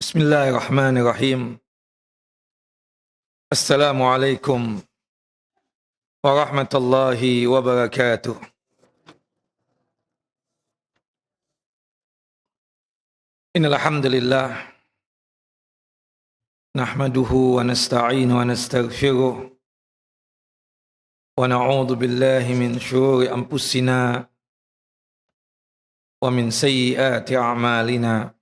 Bismillahirrahmanirrahim. Assalamualaikum warahmatullahi wabarakatuh. Innal hamdalillah nahmaduhu wa nasta'inu wa nastaghfiruh wa na'udzu billahi min syururi anfusina wa min sayyiati a'malina.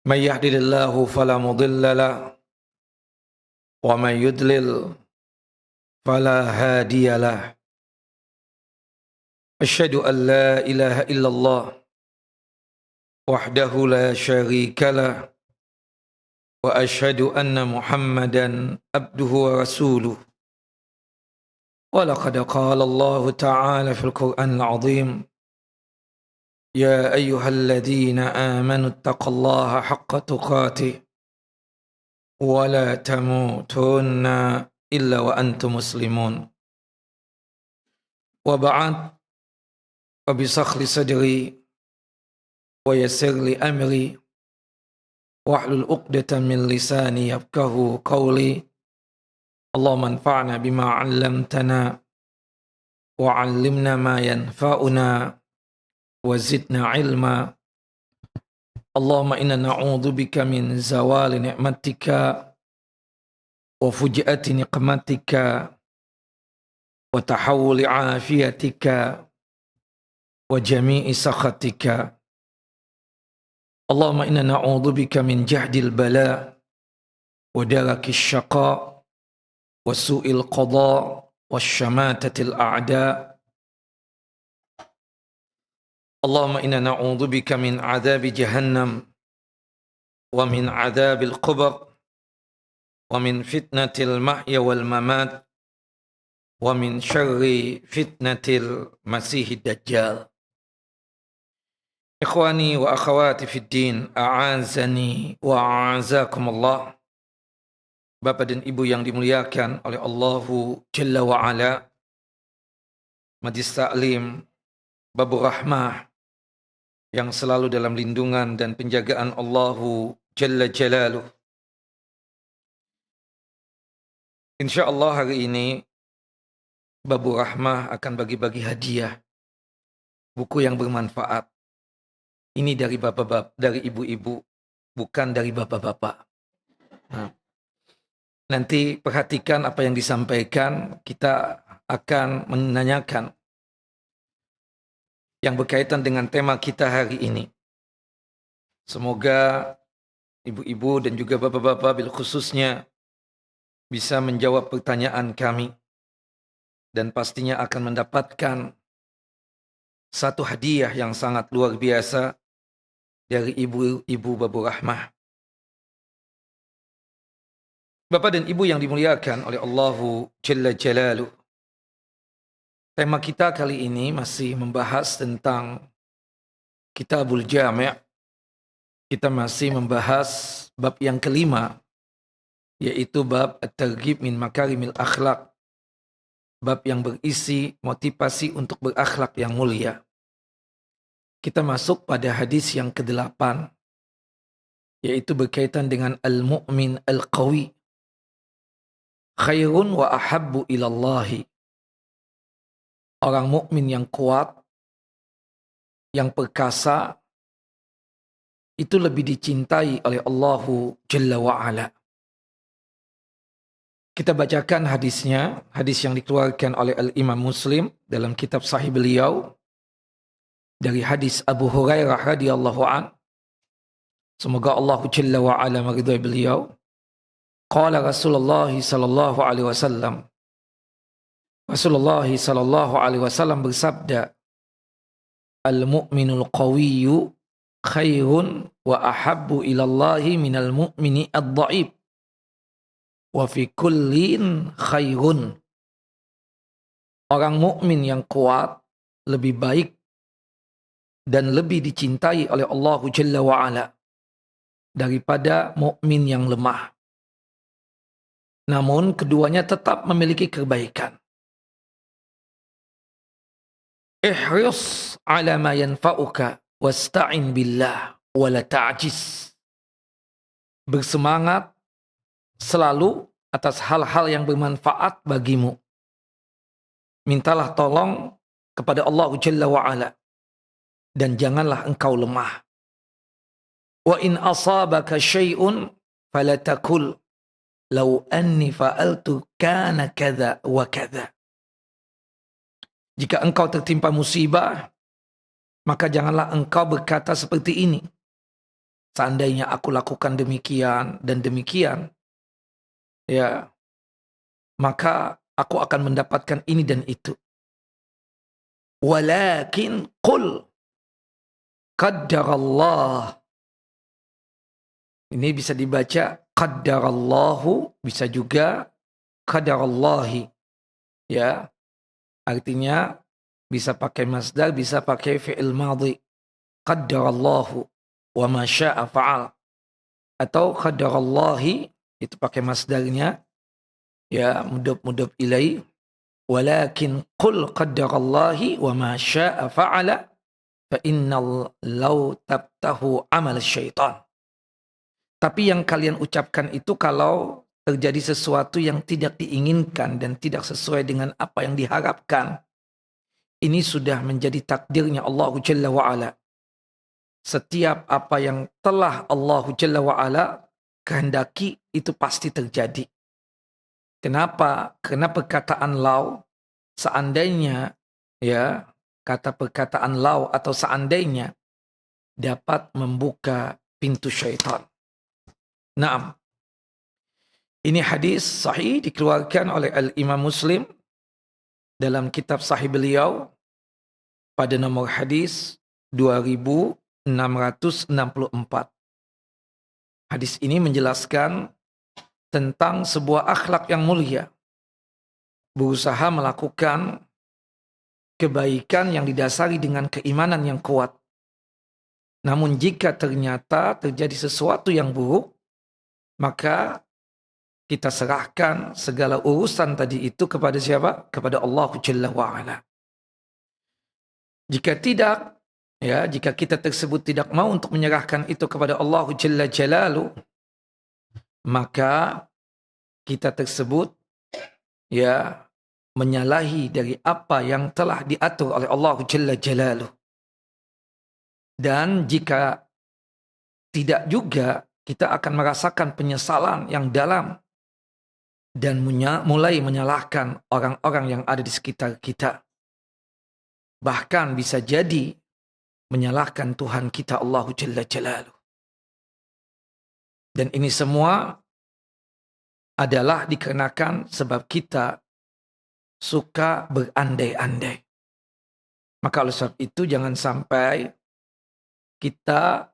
May yahdihillahu fala mudilla lahu wa may yudlil fala hadiya lahu. Asyhadu an la ilaha illallah wahdahu la syarika lah wa asyhadu anna Muhammadan abduhu wa rasuluh. Wa laqad qala Allah ta'ala fil Qur'anil 'azim, ya ayyuhalladzina amanu taqullaha haqqa tuqatih wa la tamutunna illa wa antum muslimun. Wa ba'd, wa bisakhli sadri wa yassir li amri wahlul 'uqdatam min lisani yafqahu qawli. Allahumma anfa'na bima 'allamtana wa 'allimna ma yanfa'una wa zidna 'ilma. Allahumma inna na'udzu bika min zawali ni'matika wa fuji'ati niqmatika wa tahawuli 'afiyatika wa jami'i sakhatika. Allahumma inna na'udzu bika min jahdil bala wa darakis syaqa wa su'il qada wa syamatatil a'da. Allahumma inna na'udzu bika min adzabi jahannam wa min adzabil qabr wa min fitnatil mahya wal mamat wa min syarri fitnatil masihid dajjal. Ikhwani wa akhawati fid din, a'azani wa a'azakumullah. Bapak dan Ibu yang dimuliakan oleh Allahu Jalla wa Ala, Majlis Ta'lim Babur Rahmah yang selalu dalam lindungan dan penjagaan Allahu Jalla Jalaluh. InsyaAllah hari ini Babur Rahmah akan bagi-bagi hadiah buku yang bermanfaat. Ini dari bapak-bapak, dari ibu-ibu, bukan dari bapak-bapak. Nah, nanti perhatikan apa yang disampaikan, kita akan menanyakan yang berkaitan dengan tema kita hari ini. Semoga ibu-ibu dan juga bapak-bapak bil khususnya bisa menjawab pertanyaan kami dan pastinya akan mendapatkan satu hadiah yang sangat luar biasa dari ibu-ibu Babur Rahmah. Bapak dan Ibu yang dimuliakan oleh Allahu Jalla Jalaluh, tema kita kali ini masih membahas tentang Kitabul Jami'. Kita masih membahas bab yang kelima, yaitu bab At-Targhib min Makarimil Akhlaq, bab yang berisi motivasi untuk berakhlak yang mulia. Kita masuk pada hadis yang ke-8, yaitu berkaitan dengan al-mu'min al-qawi khairun wa ahabbu ilallahi. Orang mukmin yang kuat, yang perkasa, itu lebih dicintai oleh Allahu Jalla wa Ala. Kita bacakan hadisnya, hadis yang dikeluarkan oleh Al-Imam Muslim dalam kitab sahih beliau, dari hadis Abu Hurairah radhiyallahu an. Semoga Allah Jalla wa Ala meridhai beliau. Qala Rasulullah sallallahu alaihi wasallam. Rasulullah sallallahu alaihi wasallam bersabda, al-mu'minul qawiyyu khairun wa ahabbu ilallahi minal mu'mini ad-dha'if wa fi kullin khairun. Orang mukmin yang kuat lebih baik dan lebih dicintai oleh Allah Jalla wa Ala daripada mukmin yang lemah. Namun keduanya tetap memiliki kebaikan. Ihris ala ma yanfa'uka wasta'in billah wa la ta'jiz. bersemangat selalu atas hal-hal yang bermanfaat bagimu. Mintalah tolong kepada Allah Jalla wa'ala. Dan janganlah engkau lemah. Wa in asabaka syai'un falatakul law anni fa'altu kana kadza wa kadza. Jika engkau tertimpa musibah, maka janganlah engkau berkata seperti ini. Seandainya aku lakukan demikian dan demikian, ya, maka aku akan mendapatkan ini dan itu. Walakin qul qaddarallah. Ini bisa dibaca qaddarallahu, bisa juga qaddarallahi. Ya, artinya bisa pakai masdar, bisa pakai fi'il madhi. Qaddarallahu wa ma syaa fa'al. Atau qaddarallahi itu pakai masdarnya, ya, mudhaf ilai. Walakin qul qaddarallahi wa ma syaa fa'ala fa innal law tabtahu amal syaitan. Tapi yang kalian ucapkan itu kalau terjadi sesuatu yang tidak diinginkan dan tidak sesuai dengan apa yang diharapkan, ini sudah menjadi takdirnya Allah Jalla wa'ala. Setiap apa yang telah Allah Jalla wa'ala kehendaki itu pasti terjadi. Kenapa? Karena perkataan law, seandainya, ya, kata perkataan law atau seandainya dapat membuka pintu syaitan. Naam. Ini hadis sahih dikeluarkan oleh Al-Imam Muslim dalam kitab sahih beliau pada nomor hadis 2664. Hadis ini menjelaskan tentang sebuah akhlak yang mulia. Berusaha melakukan kebaikan yang didasari dengan keimanan yang kuat. Namun jika ternyata terjadi sesuatu yang buruk, maka kita serahkan segala urusan tadi itu kepada siapa? Kepada Allah Jalla wa'ala. Jika tidak, ya, jika kita tersebut tidak mau untuk menyerahkan itu kepada Allah Jalla Jalaluh, maka kita tersebut, ya, menyalahi dari apa yang telah diatur oleh Allah Jalla Jalaluh. Dan jika tidak juga, kita akan merasakan penyesalan yang dalam dan mulai menyalahkan orang-orang yang ada di sekitar kita. Bahkan bisa jadi menyalahkan Tuhan kita Allah Jalla Jalaluh. Dan ini semua adalah dikarenakan sebab kita suka berandai-andai. Maka oleh sebab itu jangan sampai kita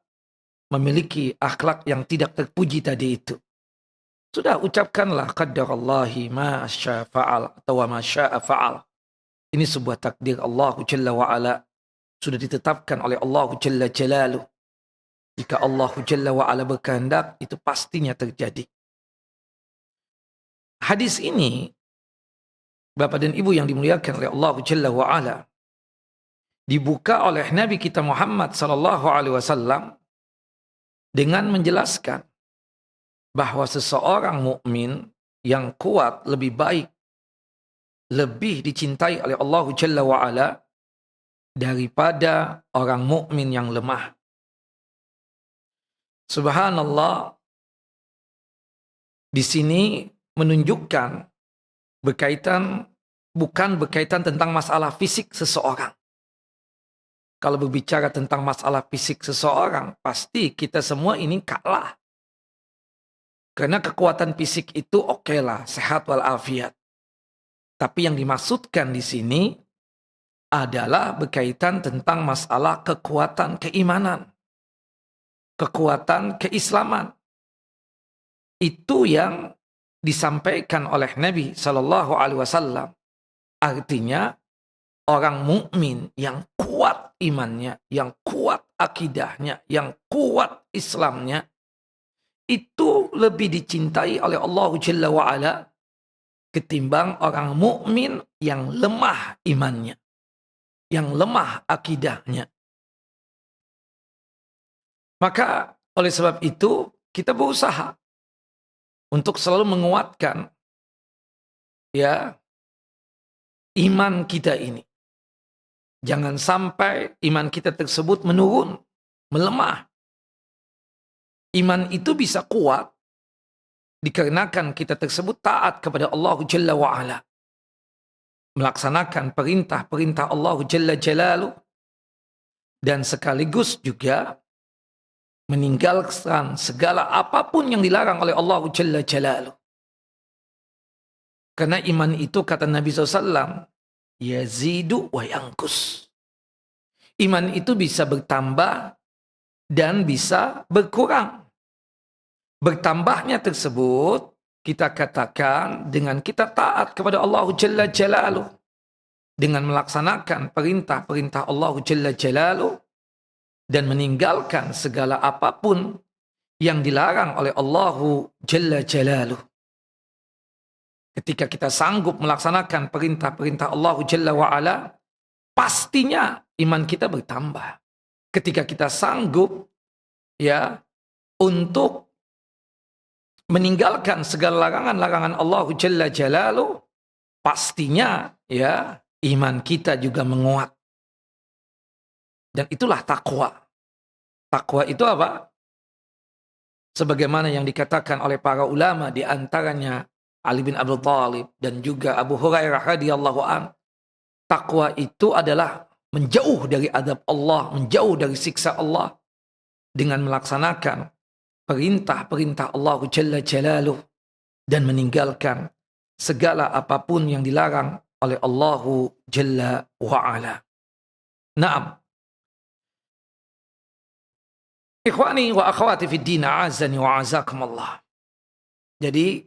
memiliki akhlak yang tidak terpuji tadi itu. Sudah ucapkanlah qaddarallahi ma syaa fa'al atau ma syaa fa'al. Ini sebuah takdir Allah Jalla wa'ala. Sudah ditetapkan oleh Allah Jalla Jalaluh. Jika Allah Jalla wa'ala berkehendak, itu pastinya terjadi. Hadis ini, Bapak dan Ibu yang dimuliakan oleh Allah Jalla wa'ala, dibuka oleh Nabi kita Muhammad SAW dengan menjelaskan bahwa seseorang mukmin yang kuat lebih baik, lebih dicintai oleh Allah Jalla wa'ala daripada orang mukmin yang lemah. Subhanallah, di sini menunjukkan bukan berkaitan tentang masalah fisik seseorang. Kalau berbicara tentang masalah fisik seseorang, pasti kita semua ini kalah. Karena kekuatan fisik itu oke lah, sehat walafiat. Tapi yang dimaksudkan di sini adalah berkaitan tentang masalah kekuatan keimanan. Kekuatan keislaman. Itu yang disampaikan oleh Nabi SAW. Artinya, orang mukmin yang kuat imannya, yang kuat akidahnya, yang kuat Islamnya, itu lebih dicintai oleh Allah Jalla wa'ala ketimbang orang mukmin yang lemah imannya, yang lemah akidahnya. Maka oleh sebab itu, kita berusaha untuk selalu menguatkan ya iman kita ini. Jangan sampai iman kita tersebut menurun, melemah. Iman itu bisa kuat dikarenakan kita tersebut taat kepada Allah Jalla wa'ala. Melaksanakan perintah-perintah Allah Jalla Jalaluh. Dan sekaligus juga meninggalkan segala apapun yang dilarang oleh Allah Jalla Jalaluh. Karena iman itu kata Nabi SAW, yazidu wa yangkus. Iman itu bisa bertambah dan bisa berkurang. Bertambahnya tersebut kita katakan dengan kita taat kepada Allah Jalla Jalaluh. Dengan melaksanakan perintah-perintah Allah Jalla Jalaluh. Dan meninggalkan segala apapun yang dilarang oleh Allah Jalla Jalaluh. Ketika kita sanggup melaksanakan perintah-perintah Allah Jalla wa'ala, pastinya iman kita bertambah. Ketika kita sanggup ya untuk meninggalkan segala larangan-larangan Allah Jalla Jalaluh, pastinya ya iman kita juga menguat. Dan itulah takwa. Takwa itu apa? Sebagaimana yang dikatakan oleh para ulama, di antaranya Ali bin Abi Thalib dan juga Abu Hurairah radhiyallahu an. Takwa itu adalah menjauh dari azab Allah, menjauh dari siksa Allah dengan melaksanakan perintah-perintah Allah Jalla Jalaluh dan meninggalkan segala apapun yang dilarang oleh Allah Jalla wa'ala. Naam. Ikhwani wa akhwati fid din, a'azzani wa a'azzakumullah. Jadi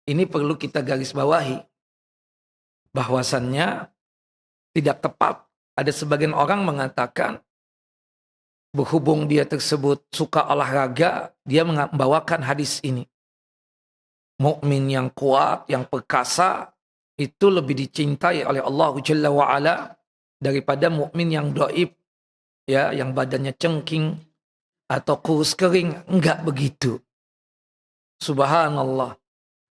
ini perlu kita garis bawahi bahwasannya tidak tepat ada sebagian orang mengatakan berhubung dia tersebut suka olahraga, dia membawakan hadis ini. Mukmin yang kuat, yang perkasa itu lebih dicintai oleh Allah Jalla wa ala daripada mukmin yang dhaif, ya, yang badannya cengking atau kurus kering. Enggak begitu. Subhanallah.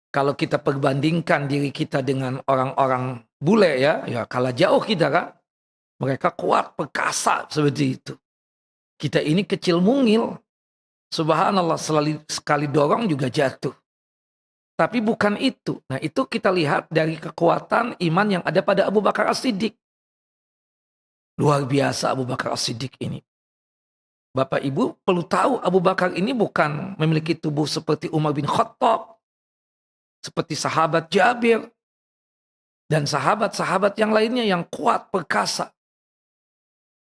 Kalau kita perbandingkan diri kita dengan orang-orang bule ya kalah jauh kita kan. Mereka kuat, perkasa seperti itu. Kita ini kecil mungil. Subhanallah, sekali dorong juga jatuh. Tapi bukan itu. Nah, itu kita lihat dari kekuatan iman yang ada pada Abu Bakar As-Siddiq. Luar biasa Abu Bakar As-Siddiq ini. Bapak Ibu perlu tahu Abu Bakar ini bukan memiliki tubuh seperti Umar bin Khattab, seperti sahabat Jabir, dan sahabat-sahabat yang lainnya yang kuat, perkasa.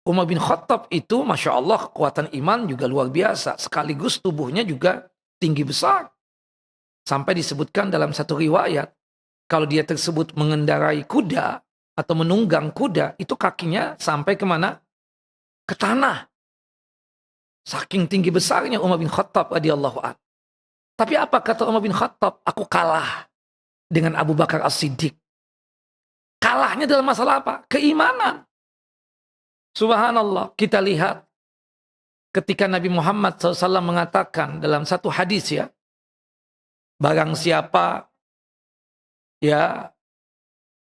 Umar bin Khattab itu Masya Allah kekuatan iman juga luar biasa. Sekaligus tubuhnya juga tinggi besar. Sampai disebutkan dalam satu riwayat, kalau dia tersebut mengendarai kuda atau menunggang kuda, itu kakinya sampai kemana? Ke tanah. Saking tinggi besarnya Umar bin Khattab radhiyallahu anhu. Tapi apa kata Umar bin Khattab? Aku kalah dengan Abu Bakar As-Siddiq. Kalahnya dalam masalah apa? Keimanan. Subhanallah, kita lihat ketika Nabi Muhammad SAW mengatakan dalam satu hadis ya, barang siapa ya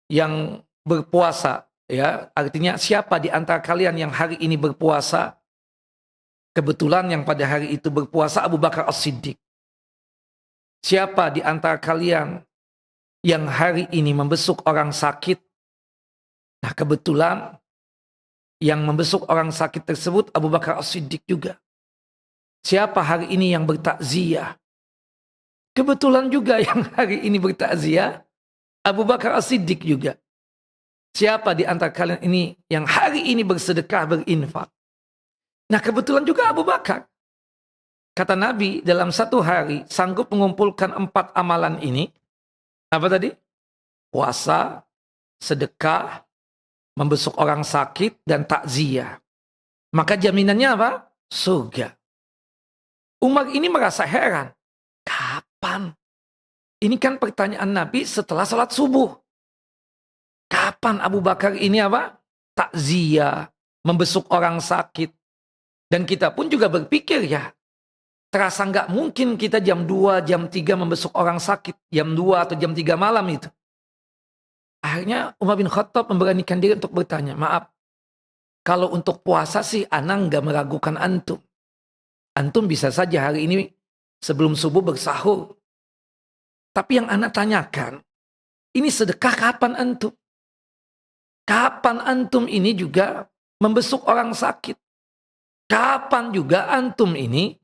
yang berpuasa, ya artinya siapa di antara kalian yang hari ini berpuasa, kebetulan yang pada hari itu berpuasa Abu Bakar As-Siddiq. Siapa di antara kalian yang hari ini membesuk orang sakit, nah kebetulan yang membesuk orang sakit tersebut Abu Bakar As-Siddiq juga. Siapa hari ini yang bertakziah? Kebetulan juga yang hari ini bertakziah Abu Bakar As-Siddiq juga. Siapa di antara kalian ini yang hari ini bersedekah, berinfak? Nah kebetulan juga Abu Bakar. Kata Nabi dalam satu hari sanggup mengumpulkan 4 amalan ini. Apa tadi? Puasa, sedekah, membesuk orang sakit, dan takziah. Maka jaminannya apa? Surga. Umar ini merasa heran. Kapan? Ini kan pertanyaan Nabi setelah salat subuh. Kapan Abu Bakar ini apa? Takziah, membesuk orang sakit. Dan kita pun juga berpikir ya, terasa nggak mungkin kita jam 2, jam 3 membesuk orang sakit. Jam 2 atau jam 3 malam itu. Akhirnya Umar bin Khattab memberanikan diri untuk bertanya, maaf, kalau untuk puasa sih ana nggak meragukan antum. Antum bisa saja hari ini sebelum subuh bersahur. Tapi yang ana tanyakan, ini sedekah kapan antum? Kapan antum ini juga membesuk orang sakit? Kapan juga antum ini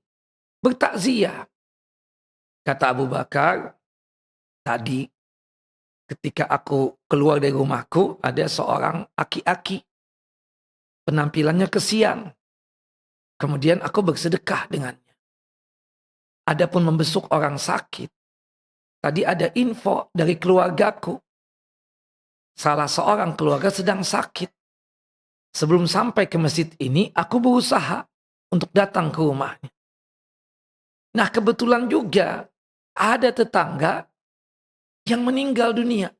bertakziah? Kata Abu Bakar, tadi ketika aku keluar dari rumahku ada seorang aki-aki. Penampilannya kesian. Kemudian aku bersedekah dengannya. Adapun membesuk orang sakit. Tadi ada info dari keluargaku. Salah seorang keluarga sedang sakit. Sebelum sampai ke masjid ini, aku berusaha untuk datang ke rumahnya. Nah, kebetulan juga ada tetangga yang meninggal dunia.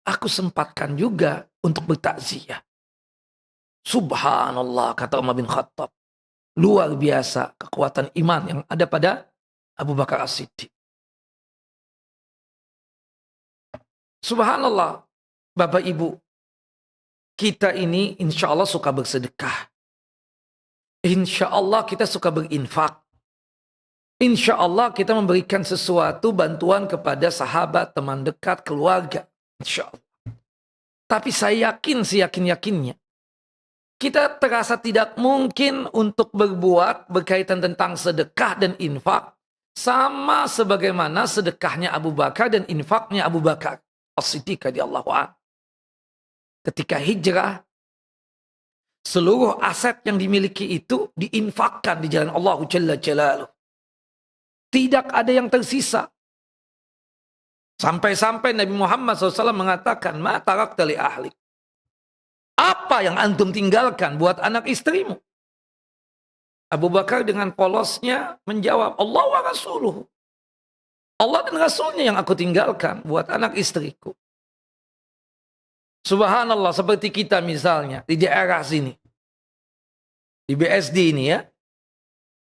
Aku sempatkan juga untuk bertakziah. Subhanallah, kata Umar bin Khattab. Luar biasa kekuatan iman yang ada pada Abu Bakar As-Siddiq. Subhanallah, Bapak Ibu, kita ini insya Allah suka bersedekah. Insya Allah kita suka berinfak. Insya Allah kita memberikan sesuatu bantuan kepada sahabat, teman dekat, keluarga. Insya Allah. Tapi saya yakin, seyakin-yakinnya, kita terasa tidak mungkin untuk berbuat berkaitan tentang sedekah dan infak sama sebagaimana sedekahnya Abu Bakar dan infaknya Abu Bakar As-Siddiq radhiyallahu anhu. Ketika hijrah, seluruh aset yang dimiliki itu diinfakkan di jalan Allah Jalla Jalaluh. Tidak ada yang tersisa. Sampai-sampai Nabi Muhammad SAW mengatakan, "Ma tarakta li ahlik." Apa yang antum tinggalkan buat anak istrimu? Abu Bakar dengan polosnya menjawab, Allah wa Rasuluhu. Allah dan Rasulnya yang aku tinggalkan buat anak istriku. Subhanallah, seperti kita misalnya di daerah sini. Di BSD ini ya.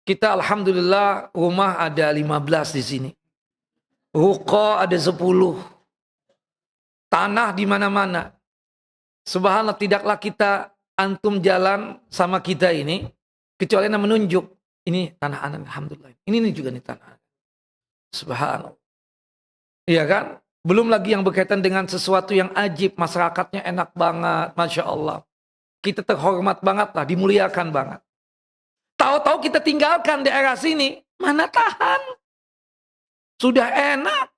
Kita alhamdulillah rumah ada 15 di sini. Ruko ada 10. Tanah di mana-mana. Subhanallah, tidaklah kita antum jalan sama kita ini kecuali yang menunjuk. Ini tanah anak, alhamdulillah. Ini juga nih tanah. Subhanallah. Iya kan? Belum lagi yang berkaitan dengan sesuatu yang ajib. Masyarakatnya enak banget. Masya Allah. Kita terhormat banget lah. Dimuliakan banget. Tahu-tahu kita tinggalkan daerah sini. Mana tahan. Sudah enak.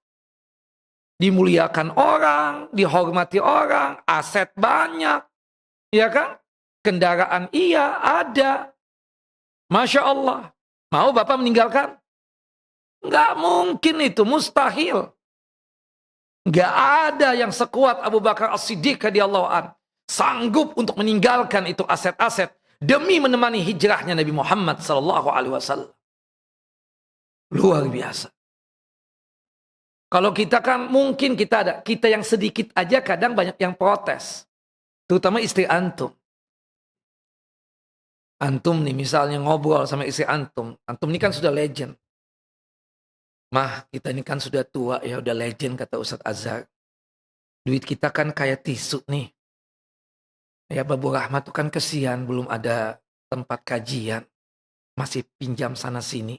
Dimuliakan orang, dihormati orang, aset banyak. Ya kan? Kendaraan iya, ada. Masya Allah. Mau Bapak meninggalkan? Nggak mungkin itu, mustahil. Nggak ada yang sekuat Abu Bakar As-Siddiq radhiyallahu anhu sanggup untuk meninggalkan itu aset-aset demi menemani hijrahnya Nabi Muhammad SAW. Luar biasa. Kalau kita kan mungkin kita yang sedikit aja kadang banyak yang protes. Terutama istri antum. Antum nih misalnya ngobrol sama istri antum. Antum ini kan sudah legend. Mah, kita ini kan sudah tua ya, udah legend kata Ustadz Azhar. Duit kita kan kayak tisu nih. Ya Babu Rahmat tuh kan kesian, belum ada tempat kajian. Masih pinjam sana sini.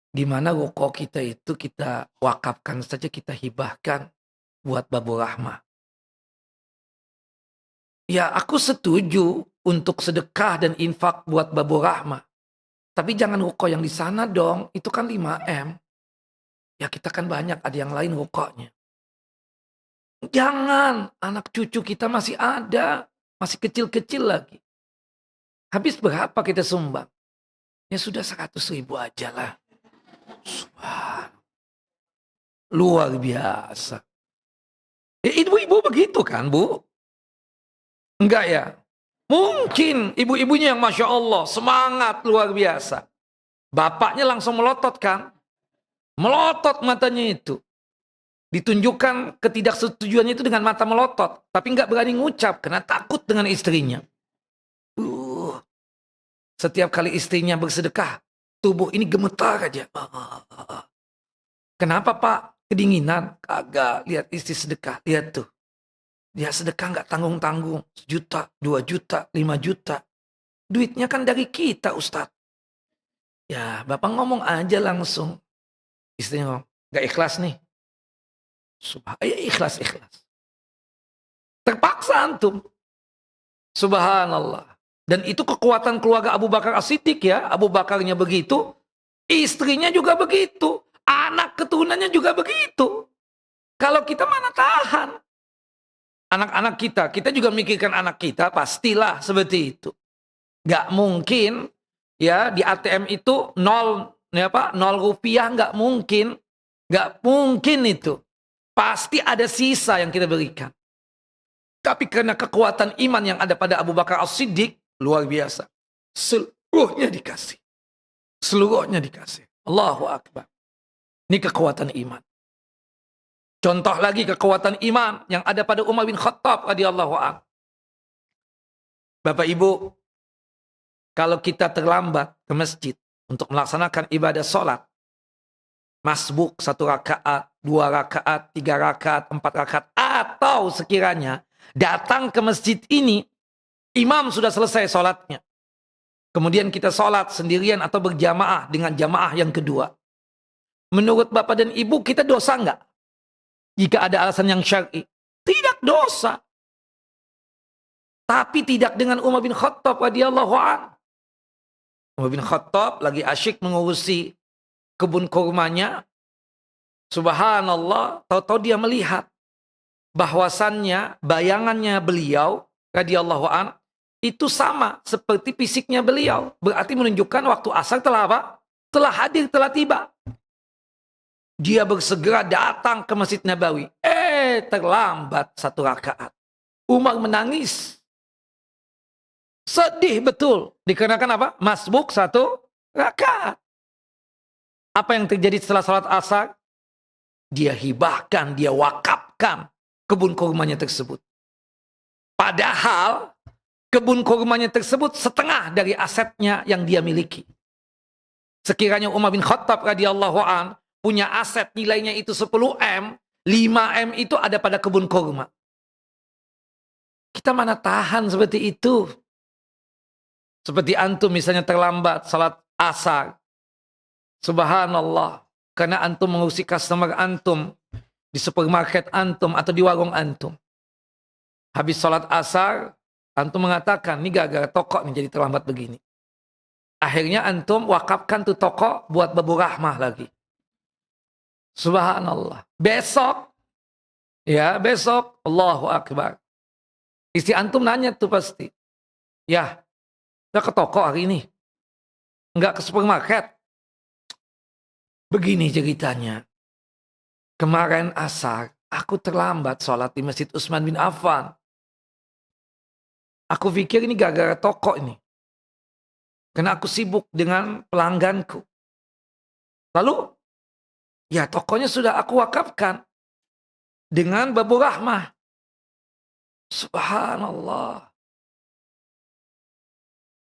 Gimana ruko kita itu kita wakafkan saja, kita hibahkan buat Babu Rahmat. Ya aku setuju untuk sedekah dan infak buat Babu Rahmat. Tapi jangan ruko yang di sana dong, itu kan 5M. Ya kita kan banyak, ada yang lain rukonya. Jangan, anak cucu kita masih ada, masih kecil-kecil lagi. Habis berapa kita sumbang? Ya sudah 100.000 aja lah. Subhanallah. Luar biasa. Ibu-ibu begitu kan, Bu? Enggak ya? Mungkin ibu-ibunya yang Masya Allah, semangat luar biasa. Bapaknya langsung melotot kan? Melotot matanya itu. Ditunjukkan ketidaksetujuannya itu dengan mata melotot. Tapi enggak berani ngucap karena takut dengan istrinya. Setiap kali istrinya bersedekah, tubuh ini gemetar aja. Kenapa Pak? Kedinginan? Kagak. Lihat istri sedekah. Lihat tuh. Dia sedekah nggak tanggung-tanggung. 1 juta, 2 juta, 5 juta. Duitnya kan dari kita Ustadz. Ya Bapak ngomong aja langsung. Istrinya ngomong, nggak ikhlas nih. Ikhlas. Terpaksa antum. Subhanallah. Dan itu kekuatan keluarga Abu Bakar As-Siddiq ya. Abu Bakarnya begitu. Istrinya juga begitu. Anak keturunannya juga begitu. Kalau kita mana tahan. Anak-anak kita juga mikirkan anak kita, pastilah seperti itu. Gak mungkin ya di ATM itu nol rupiah, gak mungkin. Gak mungkin itu. Pasti ada sisa yang kita berikan. Tapi karena kekuatan iman yang ada pada Abu Bakar As-Siddiq, luar biasa. Seluruhnya dikasih. Seluruhnya dikasih. Allahu Akbar. Ini kekuatan iman. Contoh lagi kekuatan iman yang ada pada Umar bin Khattab radhiyallahu anhu. Bapak Ibu, kalau kita terlambat ke masjid untuk melaksanakan ibadah sholat, masbuk 1 rakaat, 2 rakaat, 3 rakaat, 4 rakaat, atau sekiranya datang ke masjid ini, imam sudah selesai sholatnya. Kemudian kita sholat sendirian atau berjamaah dengan jamaah yang kedua. Menurut Bapak dan Ibu, kita dosa enggak? Jika ada alasan yang syar'i. Tidak dosa. Tapi tidak dengan Umar bin Khattab radhiyallahu anhu. Umar bin Khattab lagi asyik mengurusi kebun kurmanya. Subhanallah, tahu-tahu dia melihat bahwasannya bayangannya beliau radhiyallahu anhu itu sama seperti fisiknya beliau. Berarti menunjukkan waktu asar telah apa? Telah hadir, telah tiba. Dia bersegera datang ke Masjid Nabawi. Terlambat 1 rakaat. Umar menangis. Sedih betul. Dikarenakan apa? Masbuk 1 rakaat. Apa yang terjadi setelah salat asar? Dia hibahkan, dia wakafkan kebun kurmanya tersebut. Padahal kebun kurmanya tersebut setengah dari asetnya yang dia miliki. Sekiranya Umar bin Khattab radhiyallahu an punya aset nilainya itu 10M, 5M itu ada pada kebun kurma. Kita mana tahan seperti itu. Seperti antum misalnya terlambat salat asar. Subhanallah. Karena antum mengurusi customer antum di supermarket antum atau di warung antum. Habis salat asar, antum mengatakan, ini gara-gara toko nih jadi terlambat begini. Akhirnya antum wakafkan tuh toko buat Babu Rahmah lagi. Subhanallah. Besok, Allahu Akbar. Istri antum nanya tuh pasti. Ya, udah ke toko hari ini. Enggak ke supermarket. Begini ceritanya. Kemarin asar, aku terlambat sholat di Masjid Utsman bin Affan. Aku pikir ini gara-gara toko ini. Karena aku sibuk dengan pelangganku. Lalu, ya tokonya sudah aku wakafkan. Dengan Babu Rahmah. Subhanallah.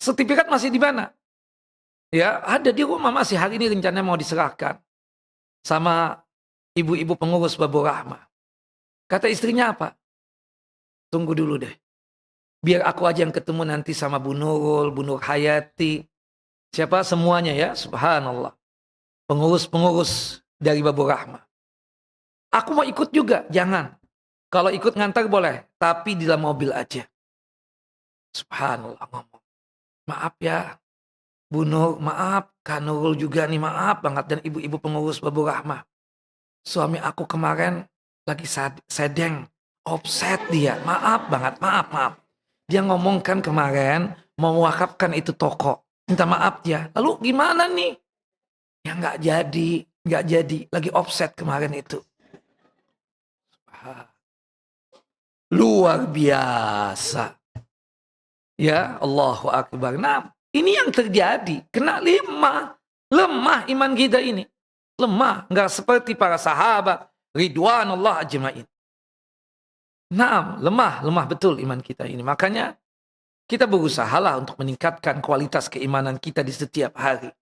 Sertifikat masih di mana? Ya, ada di rumah masih, hari ini rencananya mau diserahkan. Sama ibu-ibu pengurus Babu Rahmah. Kata istrinya apa? Tunggu dulu deh. Biar aku aja yang ketemu nanti sama Bu Nurul, Bu Nur Hayati. Siapa semuanya ya, subhanallah. Pengurus-pengurus dari Babu Rahmah. Aku mau ikut juga, jangan. Kalau ikut ngantar boleh, tapi di dalam mobil aja. Subhanallah ngomong. Maaf ya, Bu Nur, maaf. Kak Nurul juga nih, maaf banget. Dan ibu-ibu pengurus Babu Rahmah. Suami aku kemarin lagi sedeng, offset dia. Maaf banget, maaf. Dia ngomongkan kemarin mau mewakafkan itu toko. Minta maaf ya. Lalu gimana nih? Ya nggak jadi. Lagi offset kemarin itu. Luar biasa. Ya Allahu Akbar. Nah, ini yang terjadi. Kena lemah iman kita ini. Lemah. Nggak seperti para sahabat. Ridwanullah ajma'in. Nah, lemah betul iman kita ini. Makanya kita berusahalah untuk meningkatkan kualitas keimanan kita di setiap hari.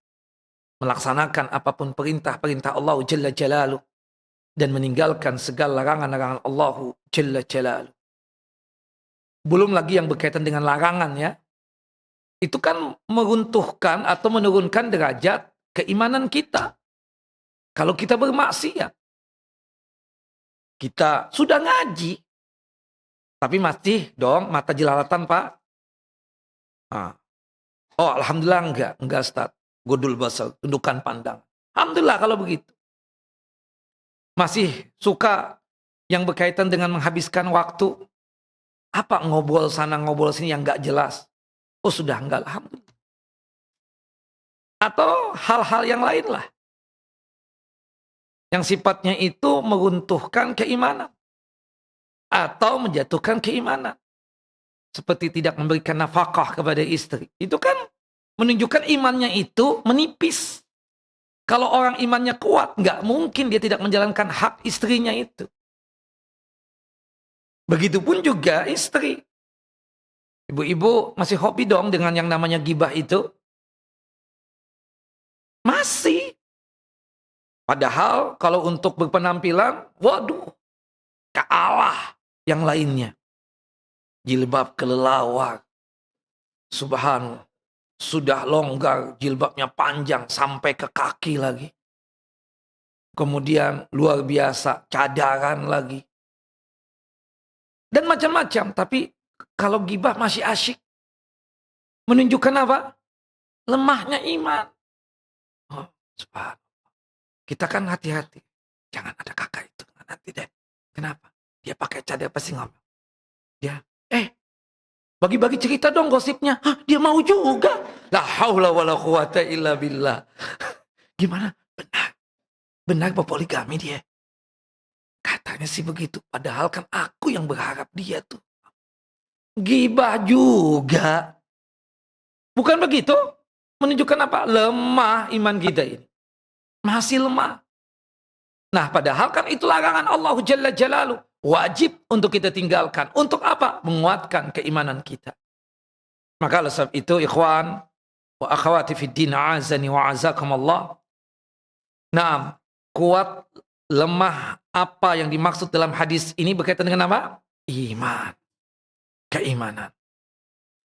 melaksanakan apapun perintah-perintah Allah Jalla Jalaluh dan meninggalkan segala larangan-larangan Allah Jalla Jalaluh. Belum lagi yang berkaitan dengan larangan ya. Itu kan meruntuhkan atau menurunkan derajat keimanan kita. Kalau kita bermaksiat, kita sudah ngaji, tapi masih dong mata jelalatan Pak. Oh alhamdulillah enggak Ustaz. Godul basar, tundukan pandang. Alhamdulillah kalau begitu. Masih suka yang berkaitan dengan menghabiskan waktu. Apa ngobrol sana ngobrol sini yang enggak jelas. Oh sudah enggak, alhamdulillah. Atau hal-hal yang lain lah. Yang sifatnya itu meruntuhkan keimanan. Atau menjatuhkan keimanan. Seperti tidak memberikan nafkah kepada istri. Itu kan menunjukkan imannya itu menipis. Kalau orang imannya kuat, nggak mungkin dia tidak menjalankan hak istrinya itu. Begitupun juga istri. Ibu-ibu masih hobi dong dengan yang namanya gibah itu? Masih. Padahal kalau untuk berpenampilan, waduh, kalah yang lainnya. Jilbab kelelawar. Subhanallah. Sudah longgar, jilbabnya panjang sampai ke kaki lagi. Kemudian luar biasa, cadaran lagi. Dan macam-macam, tapi kalau gibah masih asyik. Menunjukkan apa? Lemahnya iman. Oh, subhanallah. Kita kan hati-hati. Jangan ada kakak itu. Nanti deh. Kenapa? Dia pakai cadar pasti ngomong. Dia, bagi-bagi cerita dong gosipnya. Hah, dia mau juga. La haula wala quwata illa billah. Gimana? Benar berpoligami dia. Katanya sih begitu. Padahal kan aku yang berharap dia tuh. Gibah juga. Bukan begitu? Menunjukkan apa? Lemah iman kita ini. Masih lemah. Nah padahal kan itu larangan Allah Jalla Jalaluh. Wajib untuk kita tinggalkan. Untuk apa? Menguatkan keimanan kita. Maka oleh sebab itu ikhwan wa akhwati fid din azani wa azakumullah. Nah, kuat lemah apa yang dimaksud dalam hadis ini berkaitan dengan apa? Iman. Keimanan.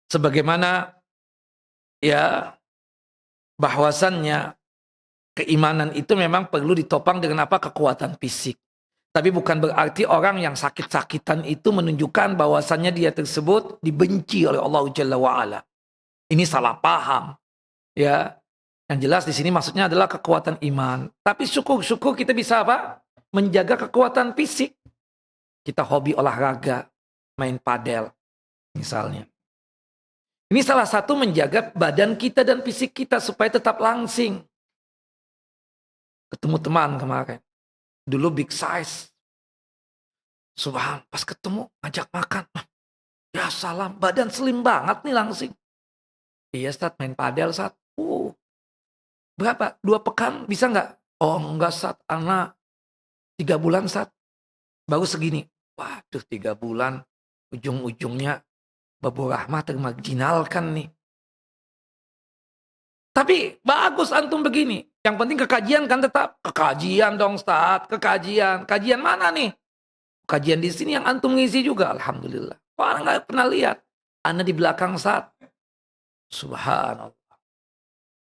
Sebagaimana ya bahwasannya keimanan itu memang perlu ditopang dengan apa? Kekuatan fisik. Tapi bukan berarti orang yang sakit-sakitan itu menunjukkan bahwasannya dia tersebut dibenci oleh Allah Jalla wa'ala. Ini salah paham. Ya, yang jelas di sini maksudnya adalah kekuatan iman. Tapi syukur-syukur kita bisa apa? Menjaga kekuatan fisik. Kita hobi olahraga, main padel misalnya. Ini salah satu menjaga badan kita dan fisik kita supaya tetap langsing. Ketemu teman kemarin. Dulu big size. Subhan, pas ketemu ngajak makan. Ya salam, badan slim banget nih langsing. Iya Ustaz, main padel Ustaz. Berapa? 2 pekan bisa nggak? Oh enggak Ustaz, anak 3 bulan Ustaz. Baru segini. Waduh 3 bulan. Ujung-ujungnya Babu Rahmat termarginalkan nih. Tapi bagus antum begini. Yang penting kekajian kan tetap. Kekajian dong Ustaz, kekajian. Kajian mana nih? Kajian di sini yang antum ngisi juga. Alhamdulillah. Wah nggak pernah lihat. Anda di belakang Ustaz. Subhanallah.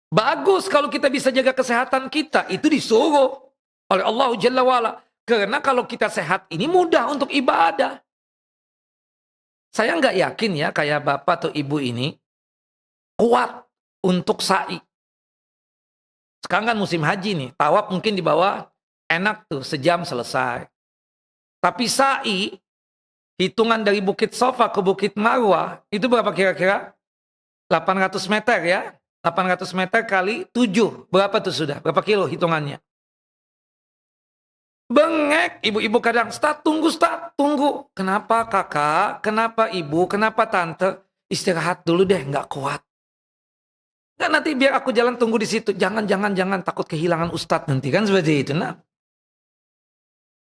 Bagus kalau kita bisa jaga kesehatan kita. Itu disuruh oleh Allah Jalla wa'ala. Karena kalau kita sehat ini mudah untuk ibadah. Saya nggak yakin ya kayak bapak atau ibu ini kuat untuk sa'i. Sekarang kan musim haji nih. Tawaf mungkin di bawah enak tuh. Sejam selesai. Tapi sa'i, hitungan dari Bukit Sofa ke Bukit Marwah, itu berapa kira-kira? 800 meter ya. 800 meter kali 7. Berapa tuh sudah? Berapa kilo hitungannya? Bengek. Ibu-ibu kadang, Ustaz, tunggu. Kenapa kakak? Kenapa ibu? Kenapa tante? Istirahat dulu deh, nggak kuat. Nggak, nanti biar aku jalan tunggu di situ. Jangan. Takut kehilangan Ustaz nanti. Kan seperti itu. Nah.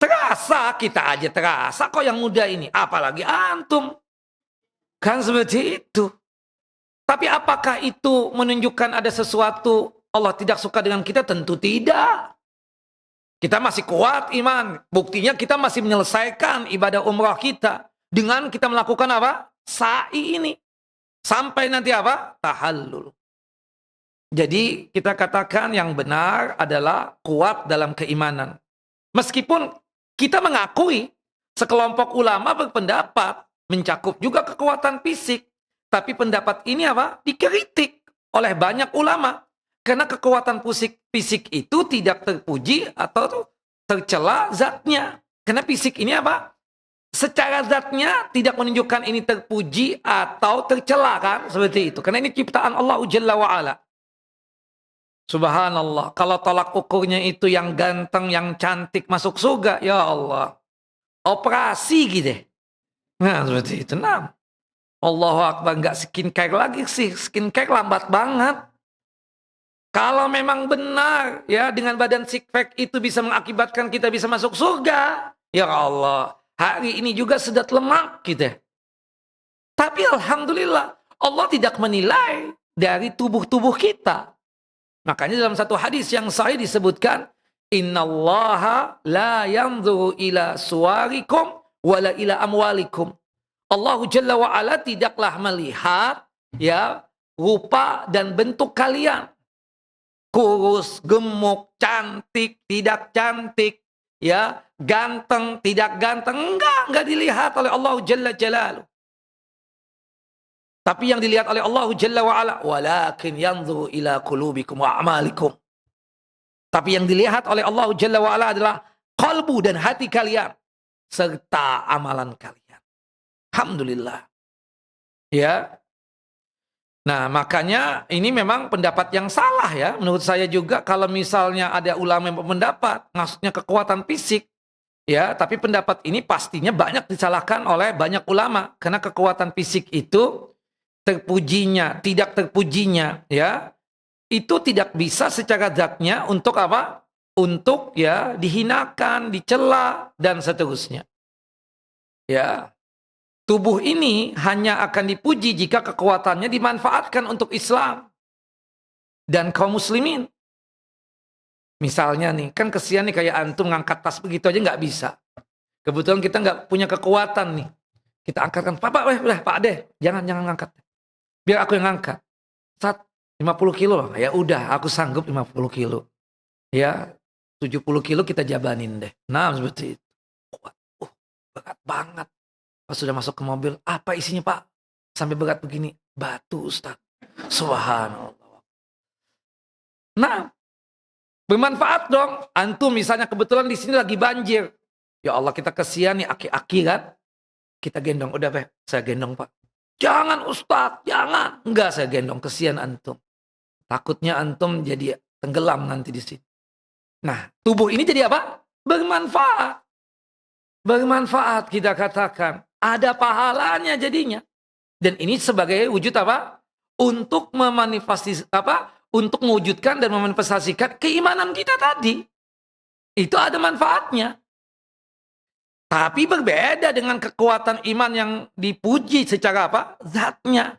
Terasa, kita aja terasa kok yang muda ini. Apalagi antum. Kan seperti itu. Tapi apakah itu menunjukkan ada sesuatu Allah tidak suka dengan kita? Tentu tidak. Kita masih kuat iman. Buktinya kita masih menyelesaikan ibadah umrah kita. Dengan kita melakukan apa? Sa'i ini. Sampai nanti apa? Tahallul. Jadi kita katakan yang benar adalah kuat dalam keimanan. Meskipun kita mengakui sekelompok ulama berpendapat mencakup juga kekuatan fisik. Tapi pendapat ini apa? Dikritik oleh banyak ulama. Karena kekuatan fisik itu tidak terpuji atau tercela zatnya. Karena fisik ini apa? Secara zatnya tidak menunjukkan ini terpuji atau tercela kan? Seperti itu. Karena ini ciptaan Allah Jalla wa'ala. Subhanallah. Kalau tolak ukurnya itu yang ganteng, yang cantik masuk surga. Ya Allah. Operasi gitu. Nah seperti itu. Nah. Allahu Akbar. Nggak skincare lagi sih. Skincare lambat banget. Kalau memang benar ya dengan badan six pack itu bisa mengakibatkan kita bisa masuk surga, ya Allah, hari ini juga sedat lemak kita. Tapi alhamdulillah Allah tidak menilai dari tubuh-tubuh kita. Makanya dalam satu hadis yang sahih disebutkan, innallaha la yanzuru ila suwarikum wala ila amwalikum. Allah Jalla wa ala tidaklah melihat ya rupa dan bentuk kalian. Kurus, gemuk, cantik, tidak cantik, ya, ganteng, tidak ganteng, enggak dilihat oleh Allah Jalla Jalaluh. Tapi yang dilihat oleh Allah Jalla wa ala, walakin yanzuru ila qulubikum wa a'malikum. Tapi yang dilihat oleh Allah Jalla wa ala adalah kalbu dan hati kalian serta amalan kalian. Alhamdulillah. Ya. Nah makanya ini memang pendapat yang salah ya. Menurut saya juga kalau misalnya ada ulama yang berpendapat maksudnya kekuatan fisik. Ya, tapi pendapat ini pastinya banyak disalahkan oleh banyak ulama. Karena kekuatan fisik itu terpujinya, tidak terpujinya ya. Itu tidak bisa secara zatnya untuk apa? Untuk ya dihinakan, dicela dan seterusnya. Ya. Tubuh ini hanya akan dipuji jika kekuatannya dimanfaatkan untuk Islam dan kaum muslimin. Misalnya nih, kan kesian nih kayak antum ngangkat tas begitu aja nggak bisa. Kebetulan kita nggak punya kekuatan nih. Kita angkatkan, Pak deh, jangan ngangkat. Biar aku yang ngangkat. 50 kilo, ya udah aku sanggup 50 kilo. Ya, 70 kilo kita jabanin deh. Nah, seperti itu. Kuat. Berat banget. Pas sudah masuk ke mobil, apa isinya Pak? Sampai berat begini, batu Ustaz. Subhanallah. Nah, bermanfaat dong. Antum misalnya kebetulan di sini lagi banjir. Ya Allah kita kesian nih aki-aki kan. Kita gendong, udah Pak, saya gendong Pak. Jangan Ustaz, jangan. Enggak saya gendong, kesian antum. Takutnya antum jadi tenggelam nanti di sini. Nah, tubuh ini jadi apa? Bermanfaat. Bermanfaat kita katakan. Ada pahalanya jadinya. Dan ini sebagai wujud apa? Untuk memanifestasi apa? Untuk mewujudkan dan memanifestasikan keimanan kita tadi. Itu ada manfaatnya. Tapi berbeda dengan kekuatan iman yang dipuji secara apa? Zatnya.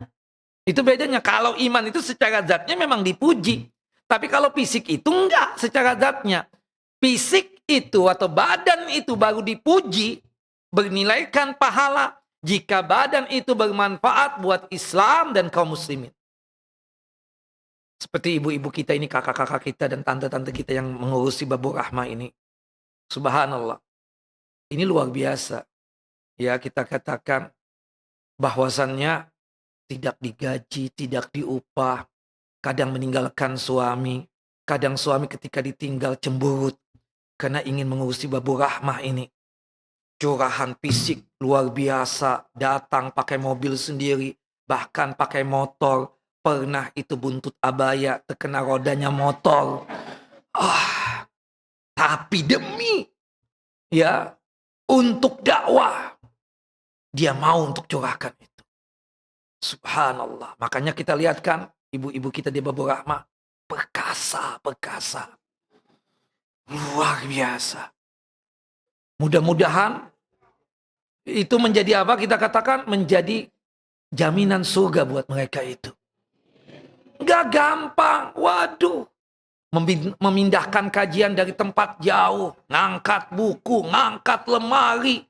Itu bedanya. Kalau iman itu secara zatnya memang dipuji. Tapi kalau fisik itu enggak secara zatnya. Fisik itu atau badan itu baru dipuji, bernilaikan pahala jika badan itu bermanfaat buat Islam dan kaum muslimin. Seperti ibu-ibu kita ini, kakak-kakak kita dan tante-tante kita yang mengurusi Babur Rahmah ini. Subhanallah. Ini luar biasa. Ya, kita katakan bahwasannya tidak digaji, tidak diupah. Kadang meninggalkan suami. Kadang suami ketika ditinggal cemburut. Karena ingin mengurusi Babur Rahmah ini. Curahan fisik luar biasa, datang pakai mobil sendiri, bahkan pakai motor. Pernah itu buntut abaya, terkena rodanya motor. Tapi demi ya untuk dakwah, dia mau untuk curahkan itu. Subhanallah. Makanya kita lihat kan, ibu-ibu kita di Babur Rahmah, perkasa. Luar biasa. Mudah-mudahan itu menjadi apa kita katakan? Menjadi jaminan surga buat mereka itu. Gak gampang. Waduh. memindahkan kajian dari tempat jauh, ngangkat buku, ngangkat lemari,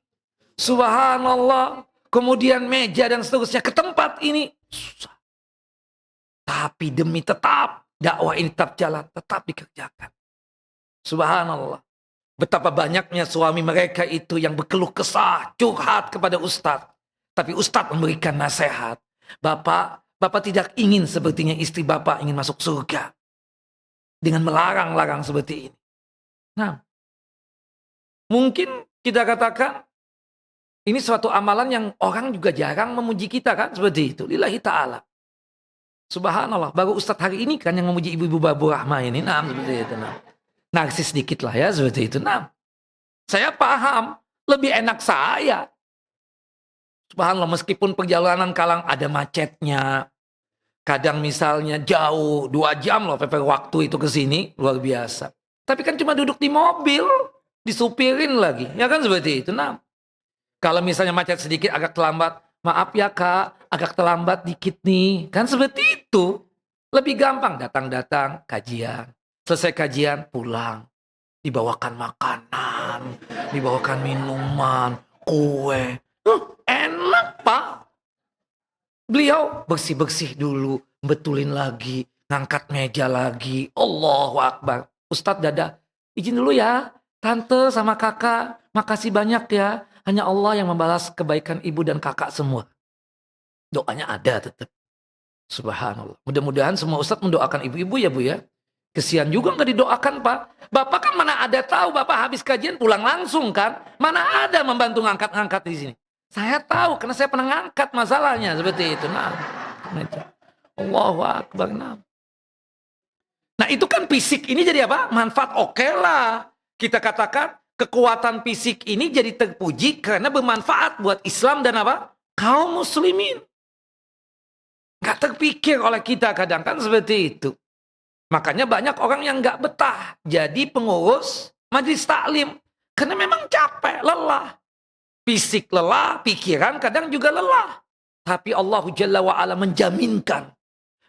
subhanallah, kemudian meja dan seterusnya ke tempat ini. Susah. Tapi demi tetap dakwah ini tetap jalan, tetap dikerjakan. Subhanallah. Betapa banyaknya suami mereka itu yang berkeluh kesah, curhat kepada ustadz. Tapi ustadz memberikan nasihat. Bapak tidak ingin sepertinya istri bapak ingin masuk surga. Dengan melarang-larang seperti ini. Nah, mungkin kita katakan, ini suatu amalan yang orang juga jarang memuji kita kan, seperti itu. Lillahi ta'ala. Subhanallah, baru ustadz hari ini kan yang memuji ibu-ibu Babu Rahmah ini. Nah, seperti itu. Nah. Narsis sedikit lah ya, seperti itu. Nah, saya paham, lebih enak saya. Subhanallah, meskipun perjalanan kalang ada macetnya, kadang misalnya jauh, 2 jam loh waktu itu ke sini, luar biasa. Tapi kan cuma duduk di mobil, disupirin lagi, ya kan seperti itu. Nah, kalau misalnya macet sedikit agak terlambat, maaf ya kak, agak terlambat dikit nih, kan seperti itu. Lebih gampang datang-datang kajian. Selesai kajian, pulang. Dibawakan makanan, dibawakan minuman, kue. Enak, Pak. Beliau bersih-bersih dulu, betulin lagi, ngangkat meja lagi. Allahu Akbar. Ustadz Dada, izin dulu ya. Tante sama kakak, makasih banyak ya. Hanya Allah yang membalas kebaikan ibu dan kakak semua. Doanya ada tetap. Subhanallah. Mudah-mudahan semua ustadz mendoakan ibu-ibu ya Bu ya. Kesian juga nggak didoakan Pak. Bapak kan mana ada tahu Bapak habis kajian pulang langsung kan. Mana ada membantu ngangkat-ngangkat di sini. Saya tahu karena saya pernah ngangkat masalahnya seperti itu. Nah, Allahu Akbar. Nah itu kan fisik ini jadi apa? Manfaat oke lah. Kita katakan kekuatan fisik ini jadi terpuji karena bermanfaat buat Islam dan apa? Kaum muslimin. Nggak terpikir oleh kita kadang kan seperti itu. Makanya banyak orang yang nggak betah jadi pengurus majelis taklim. Karena memang capek, lelah. Fisik lelah, pikiran kadang juga lelah. Tapi Allah Jalla wa'ala menjaminkan.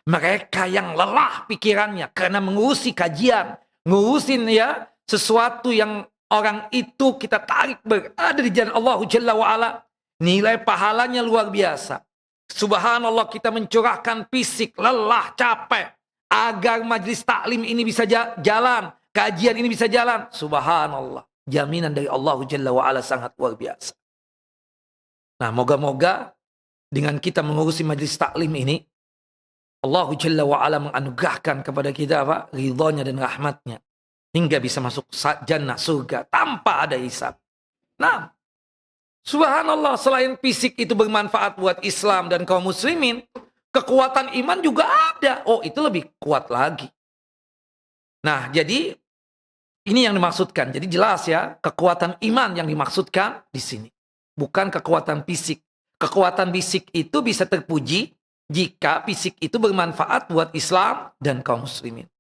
Mereka yang lelah pikirannya karena mengurusi kajian. Ngurusin ya sesuatu yang orang itu kita tarik berada di jalan Allah Jalla wa'ala. Nilai pahalanya luar biasa. Subhanallah kita mencurahkan fisik, lelah, capek. Agar majlis taklim ini bisa jalan, kajian ini bisa jalan. Subhanallah. Jaminan dari Allah Jalla wa'ala sangat luar biasa. Nah, moga-moga dengan kita mengurusi majlis taklim ini, Allah Jalla wa'ala menganugerahkan kepada kita apa? Ridhonya dan rahmatnya. Hingga bisa masuk jannah surga tanpa ada hisab. Nah, subhanallah, selain fisik itu bermanfaat buat Islam dan kaum muslimin, kekuatan iman juga ada. Oh, itu lebih kuat lagi. Nah, jadi ini yang dimaksudkan. Jadi jelas ya, kekuatan iman yang dimaksudkan di sini. Bukan kekuatan fisik. Kekuatan fisik itu bisa terpuji jika fisik itu bermanfaat buat Islam dan kaum muslimin.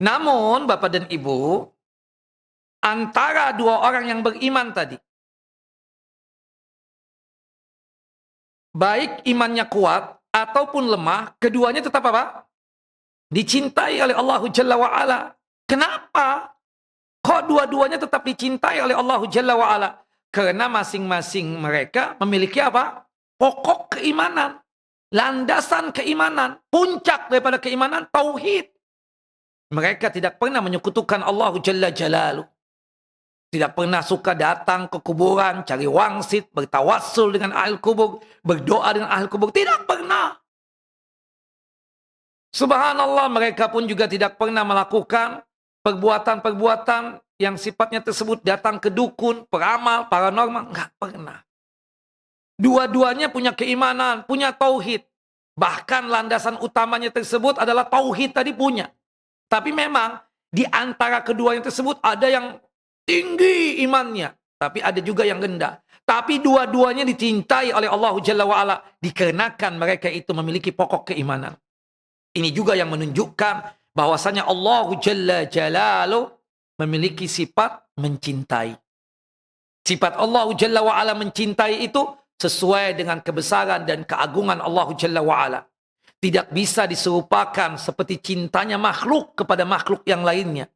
Namun, Bapak dan Ibu, antara dua orang yang beriman tadi, baik imannya kuat ataupun lemah, keduanya tetap apa? Dicintai oleh Allah Jalla wa'ala. Kenapa? Kok dua-duanya tetap dicintai oleh Allah Jalla wa'ala? Karena masing-masing mereka memiliki apa? Pokok keimanan. Landasan keimanan. Puncak daripada keimanan, tauhid. Mereka tidak pernah menyekutukan Allah Jalla Jalaluh. Tidak pernah suka datang ke kuburan, cari wangsit, bertawassul dengan ahli kubur, berdoa dengan ahli kubur. Tidak pernah. Subhanallah, mereka pun juga tidak pernah melakukan perbuatan-perbuatan yang sifatnya tersebut datang ke dukun, peramal, paranormal. Enggak pernah. Dua-duanya punya keimanan, punya tauhid. Bahkan landasan utamanya tersebut adalah tauhid tadi punya. Tapi memang di antara keduanya tersebut ada yang tinggi imannya. Tapi ada juga yang rendah. Tapi dua-duanya dicintai oleh Allah Jalla wa'ala. Dikarenakan mereka itu memiliki pokok keimanan. Ini juga yang menunjukkan bahwasanya Allah Jalla Jalaluh memiliki sifat mencintai. Sifat Allah Jalla wa'ala mencintai itu sesuai dengan kebesaran dan keagungan Allah Jalla wa'ala. tidak bisa diserupakan seperti cintanya makhluk kepada makhluk yang lainnya.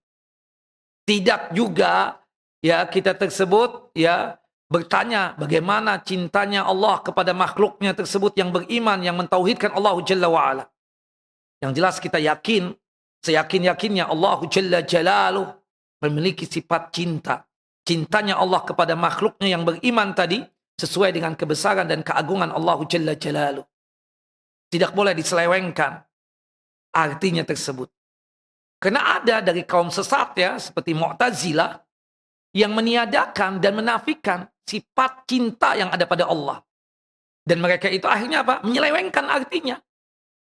Tidak juga ya kita tersebut ya bertanya bagaimana cintanya Allah kepada makhluknya tersebut yang beriman, yang mentauhidkan Allah Jalla wa'ala. Yang jelas kita yakin, seyakin-yakinnya Allah Jalla Jalaluh memiliki sifat cinta. Cintanya Allah kepada makhluknya yang beriman tadi sesuai dengan kebesaran dan keagungan Allah Jalla Jalaluh. Tidak boleh diselewengkan artinya tersebut. Karena ada dari kaum sesat ya, seperti Mu'tazilah, yang meniadakan dan menafikan sifat cinta yang ada pada Allah. Dan mereka itu akhirnya apa? Menyelewengkan artinya.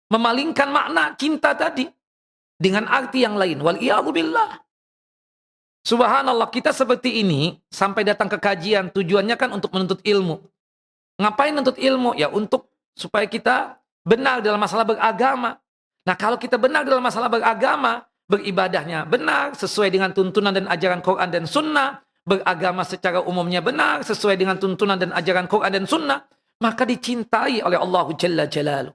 Memalingkan makna cinta tadi dengan arti yang lain. Wal'iyadzubillah. Subhanallah, kita seperti ini sampai datang ke kajian, tujuannya kan untuk menuntut ilmu. Ngapain menuntut ilmu? Ya untuk supaya kita benar dalam masalah beragama. Nah kalau kita benar dalam masalah beragama, beribadahnya benar, sesuai dengan tuntunan dan ajaran Quran dan Sunnah, beragama secara umumnya benar, sesuai dengan tuntunan dan ajaran Quran dan Sunnah, maka dicintai oleh Allah Jalla Jalaluh.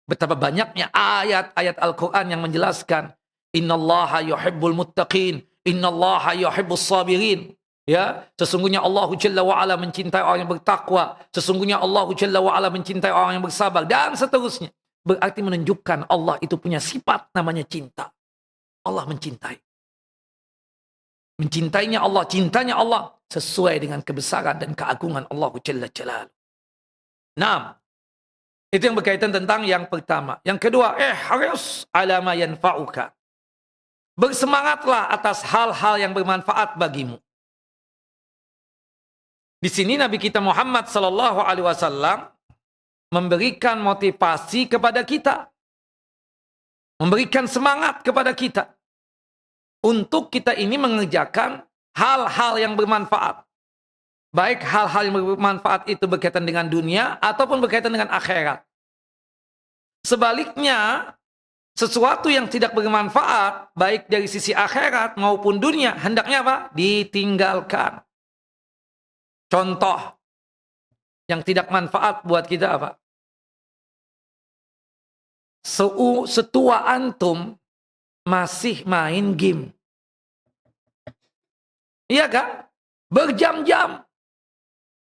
Betapa banyaknya ayat-ayat Al-Quran yang menjelaskan, Innallaha yuhibbul muttaqin, Innallaha yuhibbus sabirin. Ya, sesungguhnya Allah Jalla wa'ala mencintai orang yang bertakwa. Sesungguhnya Allah Jalla wa'ala mencintai orang yang bersabar. Dan seterusnya. Berarti menunjukkan Allah itu punya sifat namanya cinta. Allah mencintai. Mencintainya Allah, cintanya Allah sesuai dengan kebesaran dan keagungan Allah Jalla Jalaluh. Nah, itu yang berkaitan tentang yang pertama. Yang kedua, harus ala ma yanfa'uka. Bersemangatlah atas hal-hal yang bermanfaat bagimu. Di sini Nabi kita Muhammad sallallahu alaihi wasallam memberikan motivasi kepada kita. Memberikan semangat kepada kita. Untuk kita ini mengerjakan hal-hal yang bermanfaat. Baik hal-hal yang bermanfaat itu berkaitan dengan dunia ataupun berkaitan dengan akhirat. Sebaliknya, sesuatu yang tidak bermanfaat baik dari sisi akhirat maupun dunia hendaknya apa? Ditinggalkan. Contoh yang tidak manfaat buat kita apa? Setua antum masih main game. Iya kan? Berjam-jam.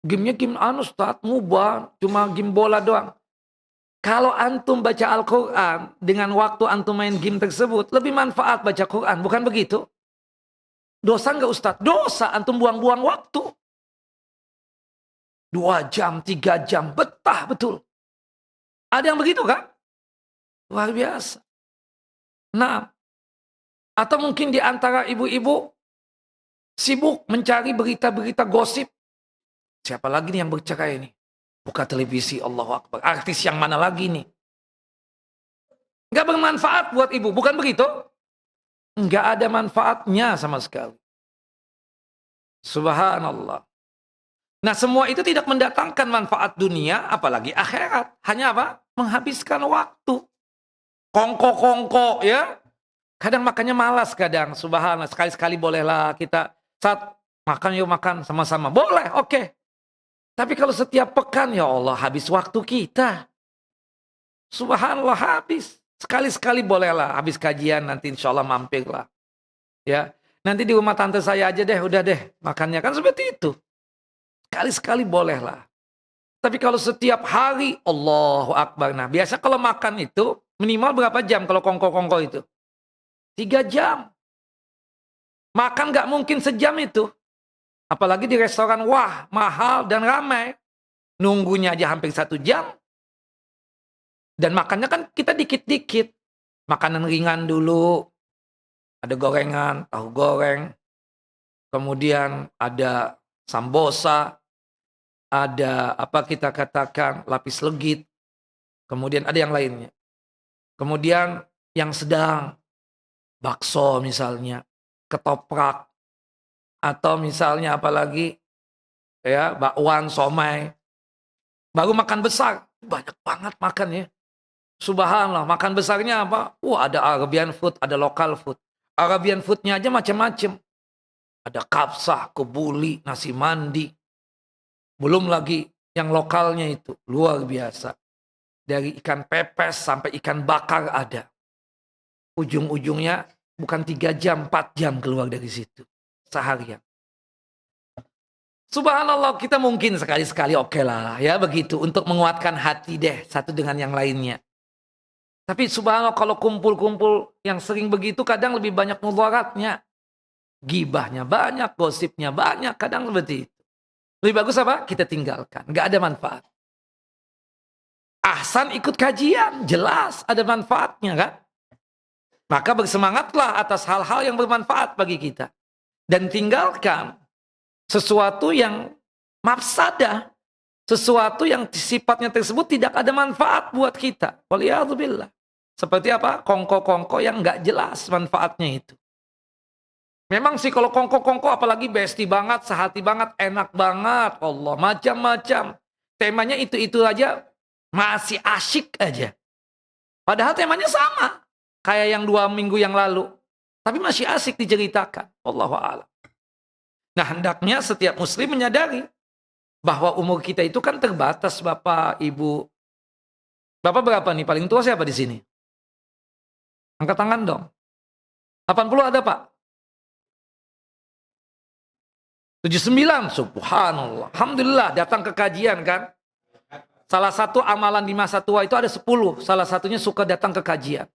Gamenya game Ustaz, mubah, cuma game bola doang. Kalau antum baca Al-Quran dengan waktu antum main game tersebut, lebih manfaat baca Quran, bukan begitu? Dosa nggak Ustaz? Dosa, antum buang-buang waktu. 2 jam, 3 jam, betah betul. Ada yang begitu kan? Luar biasa. Nah, atau mungkin di antara ibu-ibu sibuk mencari berita-berita gosip. Siapa lagi nih yang bercerai ini? Buka televisi, Allahu Akbar. Artis yang mana lagi nih? Nggak bermanfaat buat ibu, bukan begitu? Nggak ada manfaatnya sama sekali. Subhanallah. Nah semua itu tidak mendatangkan manfaat dunia, apalagi akhirat. Hanya apa? Menghabiskan waktu. Kongko-kongko ya. Kadang makannya malas kadang. Subhanallah, sekali-sekali bolehlah kita saat makan yuk makan sama-sama. Boleh, oke. Tapi kalau setiap pekan, ya Allah, habis waktu kita. Subhanallah, habis. Sekali-sekali bolehlah, habis kajian nanti insya Allah mampirlah. Ya, nanti di rumah tante saya aja deh, udah deh. Makannya kan seperti itu. Sekali-sekali bolehlah. Tapi kalau setiap hari, Allahu Akbar. Nah, biasa kalau makan itu, minimal berapa jam kalau kongko-kongko itu? 3 jam. Makan nggak mungkin sejam itu. Apalagi di restoran, wah, mahal dan ramai. Nunggunya aja hampir 1 jam. Dan makannya kan kita dikit-dikit. Makanan ringan dulu. Ada gorengan, tahu goreng. Kemudian ada sambosa. Ada apa kita katakan lapis legit. Kemudian ada yang lainnya. Kemudian yang sedang. Bakso misalnya. Ketoprak. Atau misalnya apalagi ya bakwan, somai. Baru makan besar. Banyak banget makan ya. Subhanallah, makan besarnya apa? Ada Arabian food, ada local food. Arabian foodnya aja macam-macam. Ada kapsah, kebuli, nasi mandi. Belum lagi yang lokalnya itu. Luar biasa. Dari ikan pepes sampai ikan bakar ada. Ujung-ujungnya bukan 3 jam, 4 jam keluar dari situ. Seharian. Subhanallah, kita mungkin sekali-sekali oke lah ya begitu. Untuk menguatkan hati deh satu dengan yang lainnya. Tapi subhanallah kalau kumpul-kumpul yang sering begitu kadang lebih banyak mudaratnya. Gibahnya banyak, gosipnya banyak, kadang seperti itu. Lebih bagus apa? Kita tinggalkan. Gak ada manfaat. Ahsan ikut kajian, jelas ada manfaatnya kan? Maka bersemangatlah atas hal-hal yang bermanfaat bagi kita. Dan tinggalkan sesuatu yang mafsadah, sesuatu yang sifatnya tersebut tidak ada manfaat buat kita. Waliyadzubillah. Seperti apa? Kongko-kongko yang nggak jelas manfaatnya itu. Memang sih kalau kongko-kongko apalagi besti banget, sehati banget, enak banget. Allah, macam-macam. Temanya itu-itu aja masih asyik aja. Padahal temanya sama. Kayak yang 2 minggu yang lalu. Tapi masih asik diceritakan. Wallahu a'lam. Nah, hendaknya setiap muslim menyadari bahwa umur kita itu kan terbatas, Bapak, Ibu. Bapak berapa nih? Paling tua siapa di sini? Angkat tangan dong. 80 ada, Pak? 79, subhanallah. Alhamdulillah, datang ke kajian kan. Salah satu amalan di masa tua itu ada 10. Salah satunya suka datang ke kajian.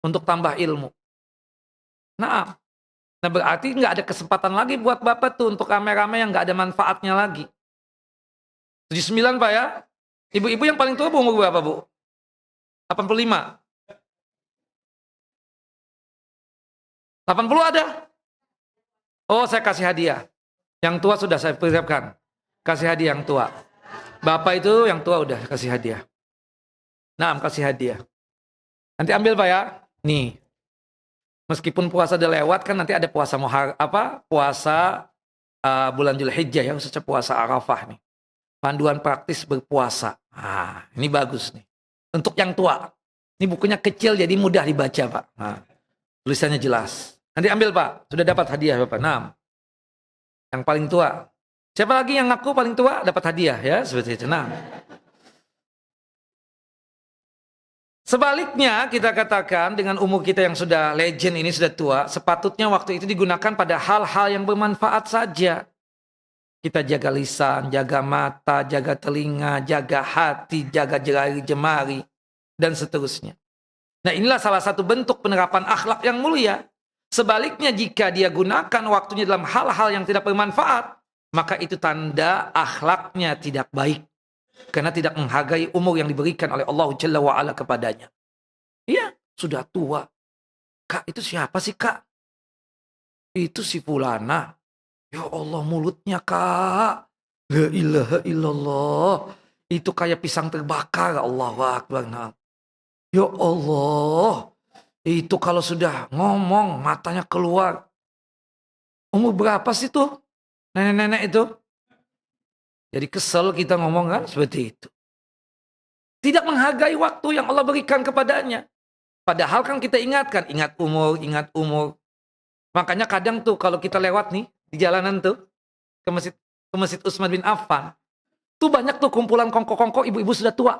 Untuk tambah ilmu. Nah berarti nggak ada kesempatan lagi buat Bapak tuh untuk rame-rame yang nggak ada manfaatnya lagi. 79 Pak ya. Ibu-ibu yang paling tua umur berapa Bu? 85. 80 ada? Oh, saya kasih hadiah. Yang tua sudah saya persiapkan. Kasih hadiah yang tua. Bapak itu yang tua udah kasih hadiah. Nah, kasih hadiah. Nanti ambil Pak ya. Nih. Meskipun puasa udah lewat kan nanti ada puasa puasa bulan Zulhijjah ya, khususnya puasa Arafah nih. Panduan praktis berpuasa. Nah, ini bagus nih. Untuk yang tua. Ini bukunya kecil jadi mudah dibaca, Pak. Nah, tulisannya jelas. Nanti ambil, Pak. Sudah dapat hadiah, Bapak. 6. Yang paling tua. Siapa lagi yang ngaku paling tua dapat hadiah ya, seperti itu. Nah. Sebaliknya kita katakan dengan umur kita yang sudah legend ini sudah tua, sepatutnya waktu itu digunakan pada hal-hal yang bermanfaat saja. Kita jaga lisan, jaga mata, jaga telinga, jaga hati, jaga jari-jemari, dan seterusnya. Nah inilah salah satu bentuk penerapan akhlak yang mulia. Sebaliknya jika dia gunakan waktunya dalam hal-hal yang tidak bermanfaat, maka itu tanda akhlaknya tidak baik. Karena tidak menghargai umur yang diberikan oleh Allah Jalla wa'ala kepadanya. Iya, sudah tua. Kak, itu siapa sih Kak? Itu si Fulana. Ya Allah, mulutnya Kak. La ilaha illallah. Itu kayak pisang terbakar. Allahu Akbar. Ya Allah. Itu kalau sudah ngomong, matanya keluar. Umur berapa sih tuh? Nenek-nenek itu? Jadi kesel kita ngomong kan seperti itu. Tidak menghargai waktu yang Allah berikan kepadanya. Padahal kan kita ingatkan, ingat umur, ingat umur. Makanya kadang tuh kalau kita lewat nih di jalanan tuh ke masjid Utsman bin Affan, tuh banyak tuh kumpulan kongko-kongko ibu-ibu sudah tua.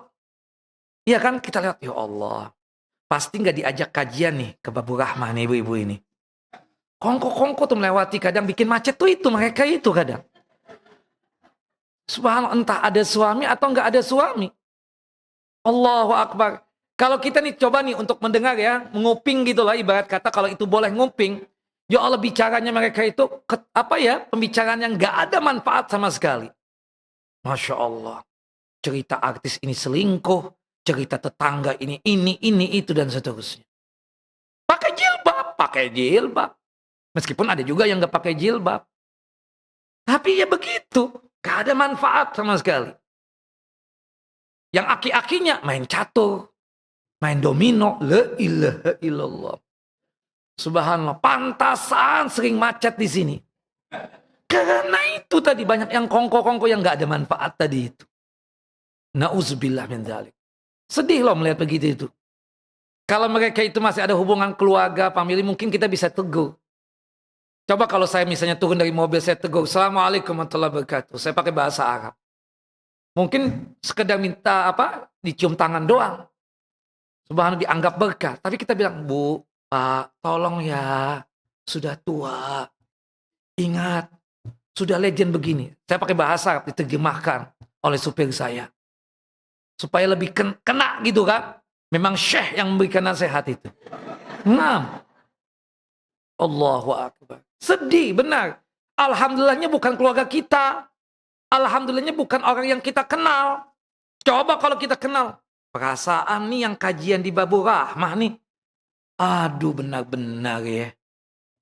Iya kan kita lihat, ya Allah, pasti nggak diajak kajian nih ke Babur Rahman ibu-ibu ini. Kongko-kongko tuh melewati kadang bikin macet tuh itu mereka itu kadang. Subhanallah, entah ada suami atau nggak ada suami. Allahu Akbar. Kalau kita nih coba nih untuk mendengar ya, menguping gitu lah ibarat kata kalau itu boleh nguping. Ya Allah bicaranya mereka itu pembicaraan yang nggak ada manfaat sama sekali. Masya Allah. Cerita artis ini selingkuh, cerita tetangga ini itu dan seterusnya. Pakai jilbab. Meskipun ada juga yang nggak pakai jilbab. Tapi ya begitu. Gak ada manfaat sama sekali. Yang aki-akinya main catur, main domino, la ilaha illallah. Subhanallah, pantasan sering macet di sini. Karena itu tadi banyak yang kongko-kongko yang gak ada manfaat tadi itu. Nauzubillah min dzalik. Sedih loh melihat begitu itu. Kalau mereka itu masih ada hubungan keluarga, famili, mungkin kita bisa tegur. Coba kalau saya misalnya turun dari mobil, saya tegur, Assalamualaikum warahmatullahi wabarakatuh. Saya pakai bahasa Arab. Mungkin sekedar minta dicium tangan doang. Subhanallah, dianggap berkah. Tapi kita bilang, Bu, Pak, tolong ya, sudah tua. Ingat, sudah legend begini. Saya pakai bahasa Arab, diterjemahkan oleh supir saya. Supaya lebih kena gitu kan. Memang syekh yang memberikan nasihat itu. Nah, Allahu Akbar. Sedih, benar. Alhamdulillahnya bukan keluarga kita. Alhamdulillahnya bukan orang yang kita kenal. Coba kalau kita kenal. Perasaan nih yang kajian di Babur Rahmah nih. Aduh, benar-benar ya.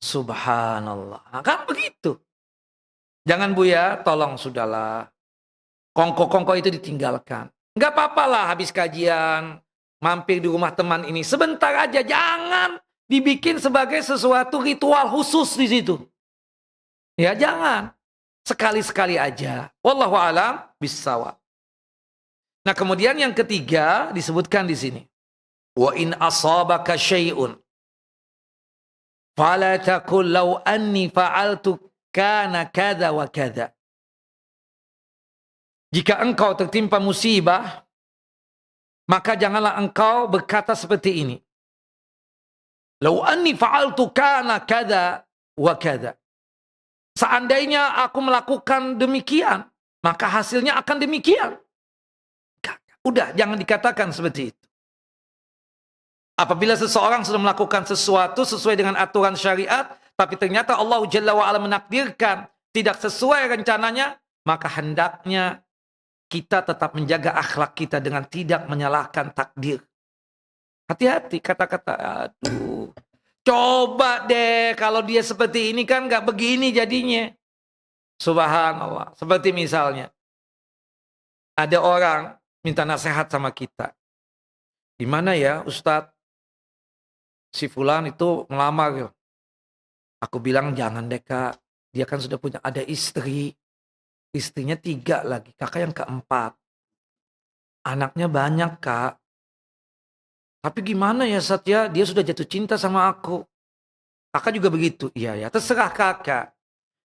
Subhanallah. Kan begitu. Jangan Bu ya, tolong sudahlah. Kongko-kongko itu ditinggalkan. Nggak apa-apa lah habis kajian. Mampir di rumah teman ini. Sebentar aja, jangan dibikin sebagai sesuatu ritual khusus di situ. Ya jangan. Sekali-sekali aja. Wallahu a'lam bissawab. Nah, kemudian yang ketiga disebutkan di sini. Wa in asabaka syai'un fala taqul law anni fa'altu kana kadza wa kadza. Jika engkau tertimpa musibah, maka janganlah engkau berkata seperti ini. Law anni fa'altu kana kadza wa kadza. Seandainya aku melakukan demikian, maka hasilnya akan demikian. Udah, jangan dikatakan seperti itu. Apabila seseorang sudah melakukan sesuatu sesuai dengan aturan syariat, tapi ternyata Allah Jalla wa'ala menakdirkan tidak sesuai rencananya, maka hendaknya kita tetap menjaga akhlak kita dengan tidak menyalahkan takdir. Hati-hati kata-kata, aduh. Coba deh kalau dia seperti ini kan gak begini jadinya. Subhanallah. Seperti misalnya, ada orang minta nasihat sama kita. Gimana ya Ustadz? Si fulan itu melamar. Ya. Aku bilang jangan deh Kak. Dia kan sudah punya ada istri. Istrinya 3 lagi. Kakak yang keempat. Anaknya banyak Kak. Tapi gimana ya Satya? Dia sudah jatuh cinta sama aku. Kakak juga begitu. Iya ya. Terserah kakak.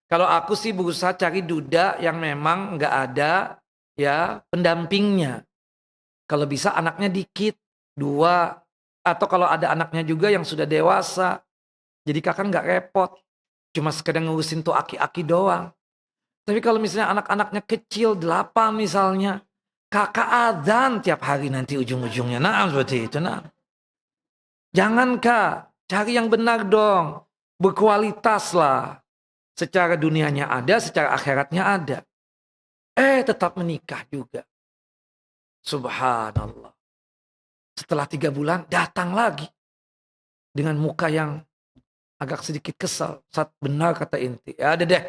Kalau aku sih berusaha cari duda yang memang nggak ada ya pendampingnya. Kalau bisa anaknya dikit, 2. Atau kalau ada anaknya juga yang sudah dewasa. Jadi kakak nggak repot. Cuma sekedar ngurusin tuh aki-aki doang. Tapi kalau misalnya anak-anaknya kecil, 8 misalnya. Kakak adzan tiap hari nanti ujung-ujungnya. Nah seperti itu. Nah. Jangan Kak. Cari yang benar dong. Berkualitas lah. Secara dunianya ada, secara akhiratnya ada. Tetap menikah juga. Subhanallah. Setelah 3 bulan datang lagi. Dengan muka yang agak sedikit kesal. Saat benar kata inti. Ya ada deh.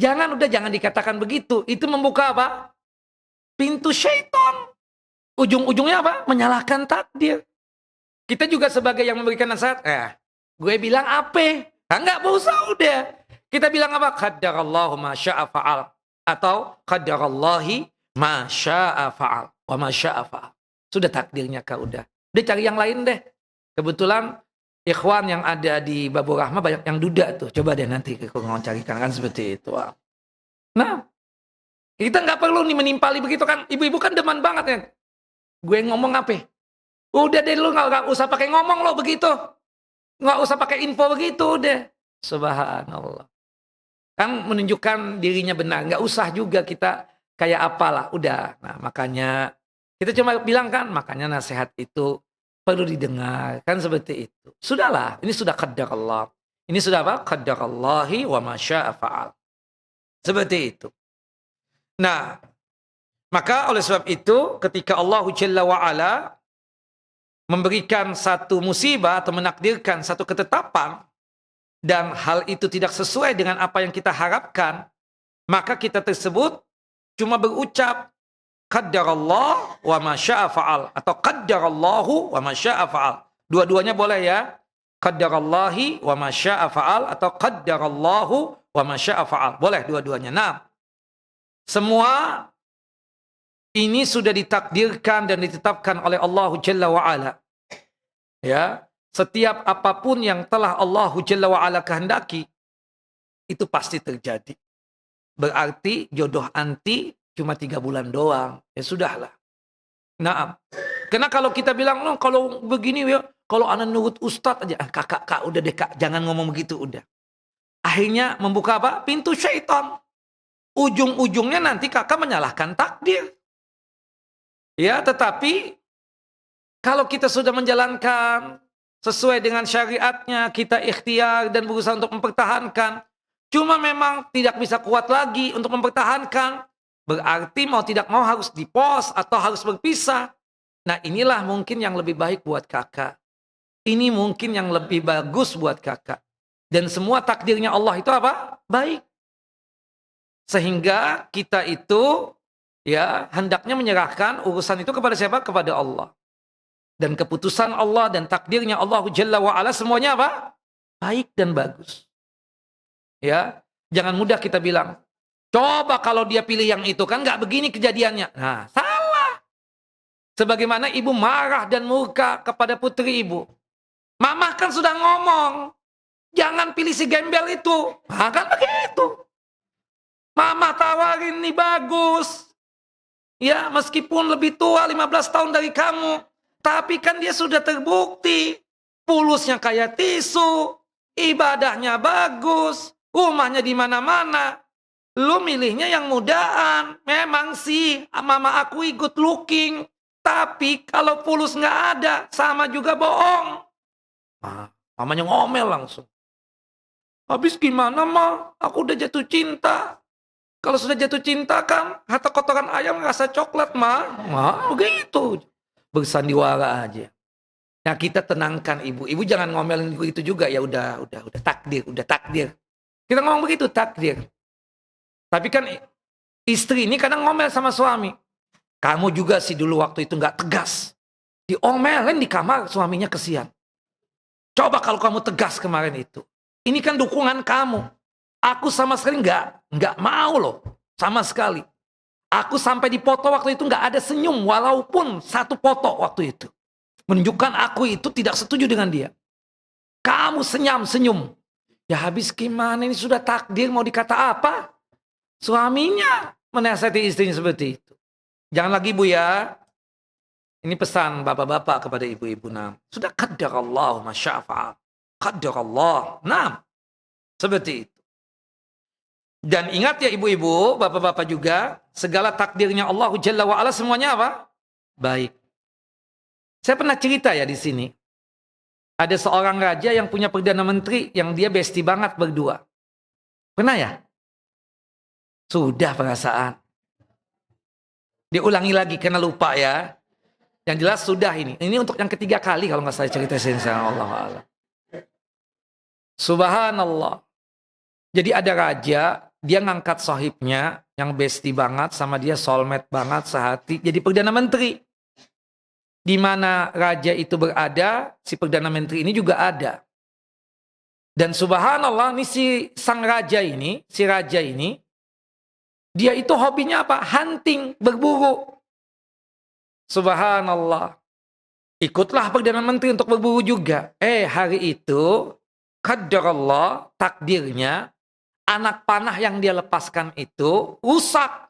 Jangan dikatakan begitu. Itu membuka apa? Pintu syaitan. Ujung-ujungnya apa? Menyalahkan takdir. Kita juga sebagai yang memberikan nasihat. Gue bilang apa? Enggak usah udah. Kita bilang apa? Qaddarallahu ma syaa fa'al. Atau qaddarallahi ma syaa fa'al. Wa ma syaa fa'al. Sudah takdirnya Kak udah. Udah cari yang lain deh. Kebetulan ikhwan yang ada di Babur Rahmah banyak yang duda tuh. Coba deh nanti aku mau carikan kan seperti itu. Nah, kita nggak perlu nih menimpali begitu kan. Ibu-ibu kan demen banget ya. Gue ngomong apa? Udah deh lu nggak usah pakai ngomong lo begitu. Nggak usah pakai info begitu udah. Subhanallah. Kan menunjukkan dirinya benar. Nggak usah juga kita kayak apalah. Udah. Nah makanya kita cuma bilang kan. Makanya nasihat itu perlu didengar. Kan seperti itu. Sudahlah. Ini sudah qadar Allah. Ini sudah apa? Qaddarallahi wa ma syaa fa'al. Seperti itu. Nah. Maka oleh sebab itu ketika Allah Jalla wa'ala memberikan satu musibah atau menakdirkan satu ketetapan dan hal itu tidak sesuai dengan apa yang kita harapkan, maka kita tersebut cuma berucap qaddarallah wa ma syaa fa'al atau qaddarallahu wa ma syaa fa'al. Dua-duanya boleh ya. Qaddarallahi wa ma syaa fa'al atau qaddarallahu wa ma syaa fa'al. Boleh dua-duanya. Nah, semua ini sudah ditakdirkan dan ditetapkan oleh Allah Jalla wa'ala. Ya, setiap apapun yang telah Allah Jalla wa'ala kehendaki, itu pasti terjadi. Berarti jodoh anti cuma 3 bulan doang. Ya sudahlah. Nah, karena kalau kita bilang, no, kalau begini ya, kalau anak nurut ustadz aja, kak, udah deh kak, jangan ngomong begitu, udah. Akhirnya membuka apa? Pintu syaitan. Ujung-ujungnya nanti kakak menyalahkan takdir. Ya, tetapi kalau kita sudah menjalankan sesuai dengan syariatnya, kita ikhtiar dan berusaha untuk mempertahankan. Cuma memang tidak bisa kuat lagi untuk mempertahankan. Berarti mau tidak mau harus dipos atau harus berpisah. Nah, inilah mungkin yang lebih baik buat kakak. Ini mungkin yang lebih bagus buat kakak. Dan semua takdirnya Allah itu apa? Baik. Sehingga kita itu ya hendaknya menyerahkan urusan itu kepada siapa? Kepada Allah. Dan keputusan Allah dan takdirnya Allah Jalla wa'ala semuanya apa? Baik dan bagus. Ya, jangan mudah kita bilang, coba kalau dia pilih yang itu, kan nggak begini kejadiannya. Nah, salah. Sebagaimana ibu marah dan murka kepada putri ibu. Mama kan sudah ngomong, jangan pilih si gembel itu. Nah, kan begitu. Mama tawarin nih bagus. Ya, meskipun lebih tua 15 tahun dari kamu. Tapi kan dia sudah terbukti. Pulusnya kayak tisu. Ibadahnya bagus. Rumahnya di mana-mana. Lu milihnya yang mudaan. Memang sih, mama aku ikut looking. Tapi kalau pulus nggak ada, sama juga bohong. Nah, mamanya ngomel langsung. Habis gimana, Ma? Aku udah jatuh cinta. Kalau sudah jatuh cinta kan, harta kotoran ayam rasa coklat, Ma. Ma, begitu. Bersandiwara aja. Nah, kita tenangkan ibu. Ibu jangan ngomelin itu juga. Ya udah takdir. Kita ngomong begitu, takdir. Tapi kan istri ini kadang ngomel sama suami. Kamu juga sih dulu waktu itu nggak tegas. Diomelin di kamar, suaminya kesian. Coba kalau kamu tegas kemarin itu. Ini kan dukungan kamu. Aku sama sekali nggak mau loh. Sama sekali. Aku sampai di foto waktu itu nggak ada senyum. Walaupun satu foto waktu itu. Menunjukkan aku itu tidak setuju dengan dia. Kamu senyum. Ya habis gimana, ini sudah takdir, mau dikata apa? Suaminya menasihati istrinya seperti itu. Jangan lagi Bu ya. Ini pesan bapak-bapak kepada ibu-ibu. Nah, sudah qadar Allah masya'afa'al. Qadar Allah. Nah, seperti itu. Dan ingat ya ibu-ibu, bapak-bapak juga, segala takdirnya Allah Jalla wa'ala semuanya apa? Baik. Saya pernah cerita ya di sini. Ada seorang raja yang punya perdana menteri yang dia bestie banget berdua. Pernah ya? Sudah perasaan. Diulangi lagi karena lupa ya. Yang jelas sudah ini. Ini untuk yang ketiga kali kalau nggak saya cerita Allah. Subhanallah. Jadi ada raja, dia ngangkat sahibnya yang bestie banget sama dia, soulmate banget, sehati. Jadi perdana menteri. Di mana raja itu berada, si perdana menteri ini juga ada. Dan subhanallah, ini si raja ini, dia itu hobinya apa? Hunting, berburu. Subhanallah. Ikutlah perdana menteri untuk berburu juga. Hari itu, qadarallah, takdirnya, anak panah yang dia lepaskan itu rusak.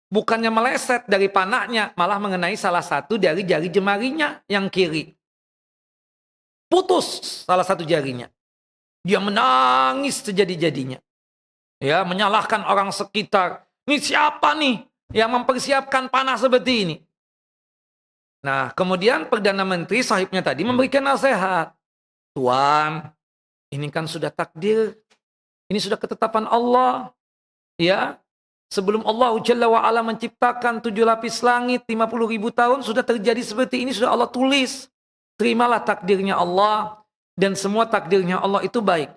Bukannya meleset dari panahnya, malah mengenai salah satu dari jari jemarinya yang kiri. Putus salah satu jarinya. Dia menangis sejadi-jadinya. Ya, menyalahkan orang sekitar. Ini siapa nih yang mempersiapkan panah seperti ini? Nah, kemudian Perdana Menteri sahibnya tadi memberikan nasihat. Tuan, ini kan sudah takdir. Ini sudah ketetapan Allah. Ya, sebelum Allah Jalla wa'ala menciptakan 7 lapis langit, 50.000 tahun, sudah terjadi seperti ini, sudah Allah tulis. Terimalah takdirnya Allah. Dan semua takdirnya Allah itu baik.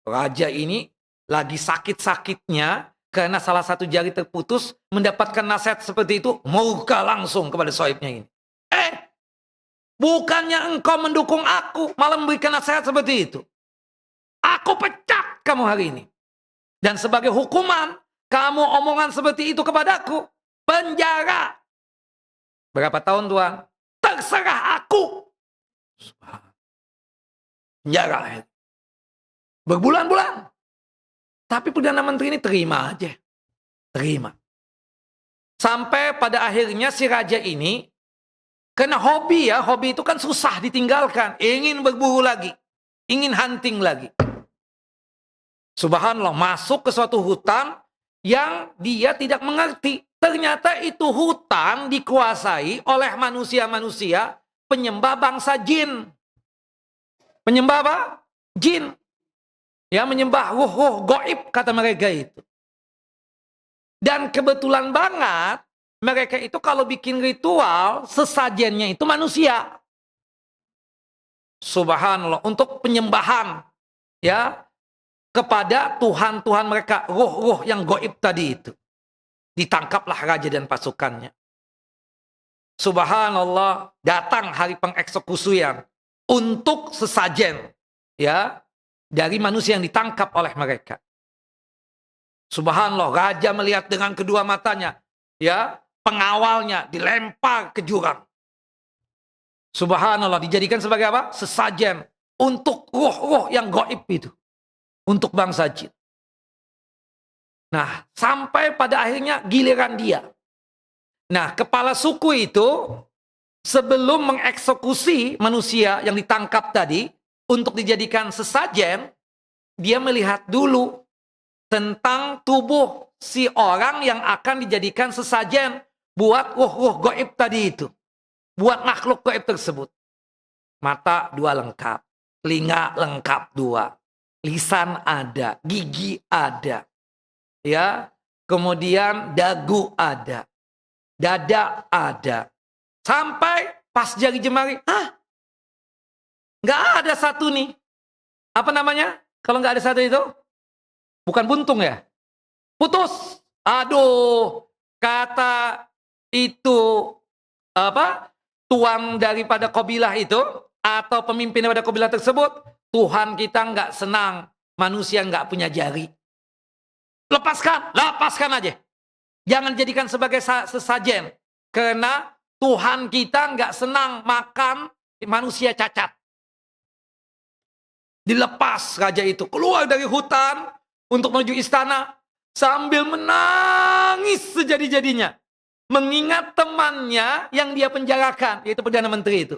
Raja ini lagi sakit-sakitnya, karena salah satu jari terputus, mendapatkan nasihat seperti itu, murka langsung kepada sahibnya ini. Bukannya engkau mendukung aku, malah memberikan nasihat seperti itu. Aku pecat kamu hari ini. Dan sebagai hukuman, kamu omongan seperti itu kepadaku, penjara. Berapa tahun Tuhan? Terserah aku. Penjara. Berbulan-bulan. Tapi Perdana Menteri ini terima aja. Terima. Sampai pada akhirnya si raja ini, karena hobi ya, hobi itu kan susah ditinggalkan. Ingin berburu lagi, ingin hunting lagi. Subhanallah, masuk ke suatu hutan yang dia tidak mengerti. Ternyata itu hutan dikuasai oleh manusia-manusia penyembah bangsa jin. Penyembah apa? Jin. Ya, menyembah ruh-ruh gaib kata mereka itu. Dan kebetulan banget mereka itu kalau bikin ritual sesajennya itu manusia. Subhanallah, untuk penyembahan ya kepada Tuhan-Tuhan mereka, ruh-ruh yang gaib tadi itu. Ditangkaplah raja dan pasukannya. Subhanallah, datang hari pengeksekusian untuk sesajen ya dari manusia yang ditangkap oleh mereka. Subhanallah, raja melihat dengan kedua matanya, ya, pengawalnya dilempar ke jurang. Subhanallah, dijadikan sebagai apa? Sesajen untuk ruh-ruh yang gaib itu, untuk bangsa jin. Nah, sampai pada akhirnya giliran dia. Nah, kepala suku itu sebelum mengeksekusi manusia yang ditangkap tadi untuk dijadikan sesajen, dia melihat dulu tentang tubuh si orang yang akan dijadikan sesajen buat ruh-ruh gaib tadi itu. Buat makhluk gaib tersebut. Mata 2 lengkap, telinga lengkap 2, lisan ada, gigi ada. Ya, kemudian dagu ada, dada ada. Sampai pas jari jemari, nggak ada satu nih. Apa namanya? Kalau nggak ada satu itu, bukan buntung ya? Putus. Aduh, kata itu apa? Tuan daripada kabilah itu atau pemimpin daripada kabilah tersebut, Tuhan kita nggak senang manusia nggak punya jari. Lepaskan aja. Jangan jadikan sebagai sesajen. Karena Tuhan kita nggak senang makan manusia cacat. Dilepas raja itu. Keluar dari hutan untuk menuju istana. Sambil menangis sejadi-jadinya. Mengingat temannya yang dia penjarakan. Yaitu Perdana Menteri itu.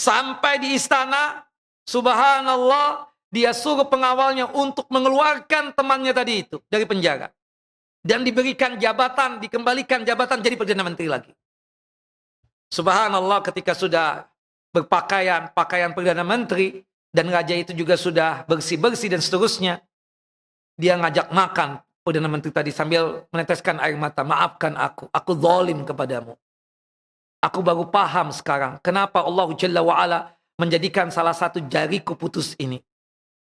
Sampai di istana. Subhanallah. Dia suruh pengawalnya untuk mengeluarkan temannya tadi itu dari penjara. Dan diberikan jabatan, dikembalikan jabatan jadi Perdana Menteri lagi. Subhanallah, ketika sudah berpakaian, pakaian Perdana Menteri, dan raja itu juga sudah bersih-bersih dan seterusnya, dia ngajak makan Perdana Menteri tadi sambil meneteskan air mata. Maafkan aku zalim kepadamu. Aku baru paham sekarang kenapa Allah Jalla wa'ala menjadikan salah satu jariku putus ini.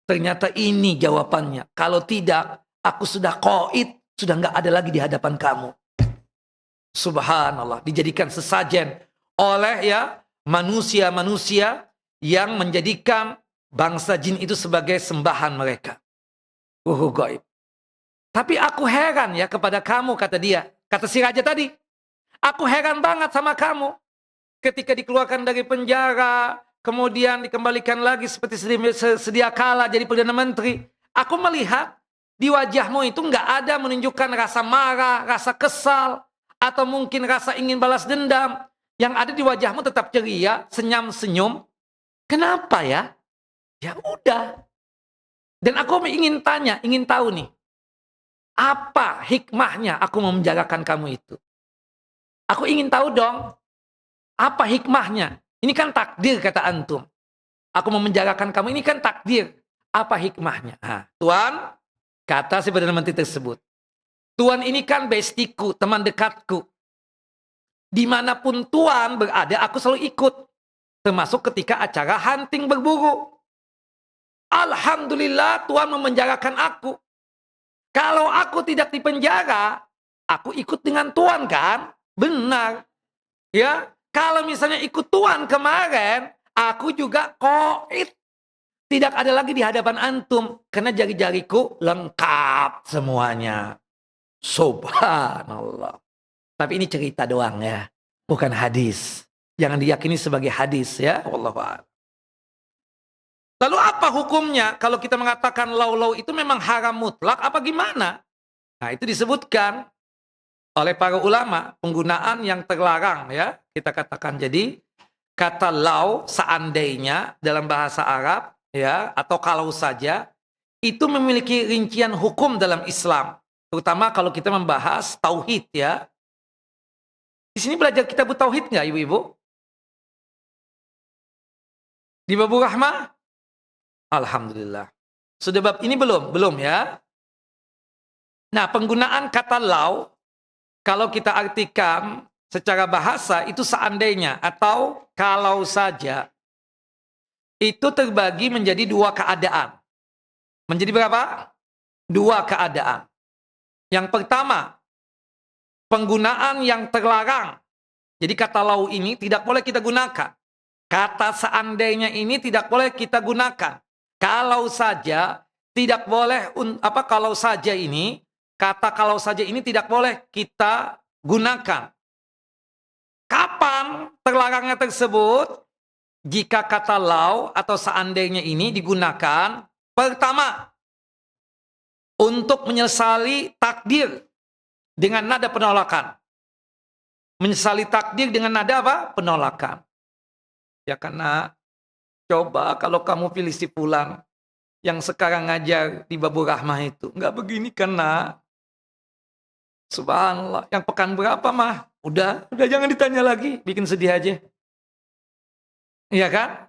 Ternyata ini jawabannya. Kalau tidak, aku sudah qaid, sudah nggak ada lagi di hadapan kamu. Subhanallah, dijadikan sesajen oleh ya manusia-manusia yang menjadikan bangsa jin itu sebagai sembahan mereka. Gaib. Tapi aku heran ya kepada kamu, kata dia. Kata si raja tadi, aku heran banget sama kamu. Ketika dikeluarkan dari penjara, kemudian dikembalikan lagi seperti sedia kala jadi Perdana Menteri. Aku melihat di wajahmu itu nggak ada menunjukkan rasa marah, rasa kesal, atau mungkin rasa ingin balas dendam. Yang ada di wajahmu tetap ceria, senyum-senyum. Kenapa ya? Ya udah. Dan aku ingin tanya, ingin tahu nih. Apa hikmahnya aku memenjarakan kamu itu? Aku ingin tahu dong. Apa hikmahnya? Ini kan takdir kata antum. Aku memenjarakan kamu, ini kan takdir. Apa hikmahnya? Tuan, kata si Perdana Menteri tersebut. Tuan ini kan bestiku, teman dekatku. Dimanapun Tuan berada, aku selalu ikut. Termasuk ketika acara hunting berburu. Alhamdulillah Tuan memenjarakan aku. Kalau aku tidak dipenjara, aku ikut dengan Tuan kan? Benar. Ya, kalau misalnya ikut Tuan kemarin, aku juga qaid. Tidak ada lagi di hadapan antum. Karena jari-jariku lengkap semuanya. Subhanallah. Tapi ini cerita doang ya. Bukan hadis. Jangan diyakini sebagai hadis ya. Wallahu a'lam. Lalu apa hukumnya kalau kita mengatakan lau-lau itu memang haram mutlak apa gimana? Nah itu disebutkan. oleh para ulama, penggunaan yang terlarang ya, kita katakan. Jadi kata lau seandainya dalam bahasa Arab ya, atau kalau saja, itu memiliki rincian hukum dalam Islam, terutama kalau kita membahas tauhid ya. Di sini belajar kitab tauhid nggak ibu-ibu? Di bab rahmah? Alhamdulillah. Sudah bab ini belum? Belum ya. Nah, penggunaan kata lau, kalau kita artikan secara bahasa, itu seandainya atau kalau saja. Itu terbagi menjadi dua keadaan. Menjadi berapa? Dua keadaan. Yang pertama, penggunaan yang terlarang. Jadi kata lau ini tidak boleh kita gunakan. Kata seandainya ini tidak boleh kita gunakan. Kalau saja tidak boleh, kalau saja ini, kata kalau saja ini tidak boleh kita gunakan. Kapan terlarangnya tersebut? Jika kata lau atau seandainya ini digunakan, pertama, untuk menyesali takdir dengan nada penolakan. Menyesali takdir dengan nada apa? Penolakan. Ya karena coba kalau kamu pilih si fulan yang sekarang ngajar di Babur Rahmah itu. Enggak begini karena subhanallah. Yang pekan berapa mah? Udah jangan ditanya lagi. Bikin sedih aja. Iya kan?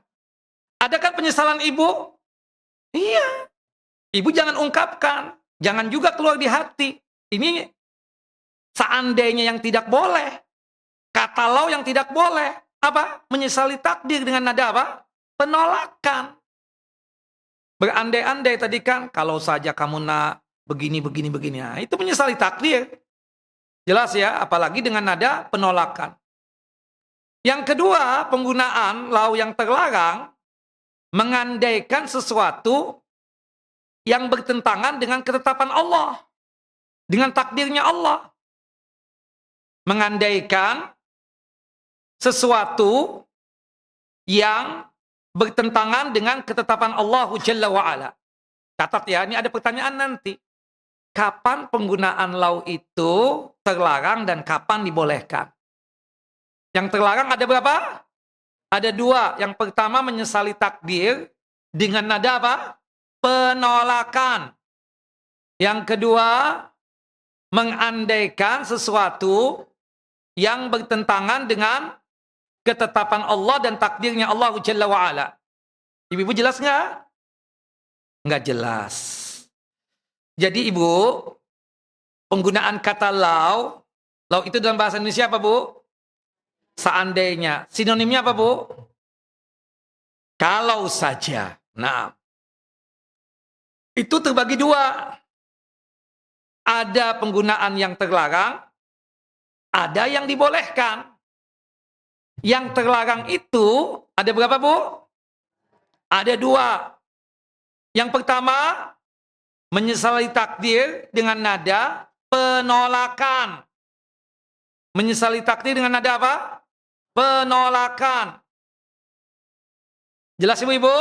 Ada kan penyesalan ibu? Iya. Ibu jangan ungkapkan. Jangan juga keluar di hati. Ini seandainya yang tidak boleh. Kata lau yang tidak boleh. Apa? Menyesali takdir dengan nada apa? Penolakan. Berandai-andai tadi kan, kalau saja kamu nak begini. Nah, itu menyesali takdir. Jelas ya, apalagi dengan nada penolakan. Yang kedua, penggunaan lau yang terlarang mengandaikan sesuatu yang bertentangan dengan ketetapan Allah. Dengan takdirnya Allah. Mengandaikan sesuatu yang bertentangan dengan ketetapan Allah Jalla wa'ala. Catat ya, ini ada pertanyaan nanti. Kapan penggunaan lau itu terlarang dan kapan dibolehkan? Yang terlarang ada berapa? Ada dua. Yang pertama menyesali takdir dengan nada apa? Penolakan. Yang kedua, mengandaikan sesuatu yang bertentangan dengan ketetapan Allah dan takdirnya Allah Jalla wa'ala. Ibu jelas nggak? Nggak jelas. Jadi ibu, penggunaan kata lau itu dalam bahasa Indonesia apa bu? Seandainya. Sinonimnya apa bu? Kalau saja. Nah, itu terbagi dua. Ada penggunaan yang terlarang, ada yang dibolehkan. Yang terlarang itu ada berapa bu? Ada dua. Yang pertama, menyesali takdir dengan nada penolakan. Menyesali takdir dengan nada apa? Penolakan. Jelas ibu-ibu?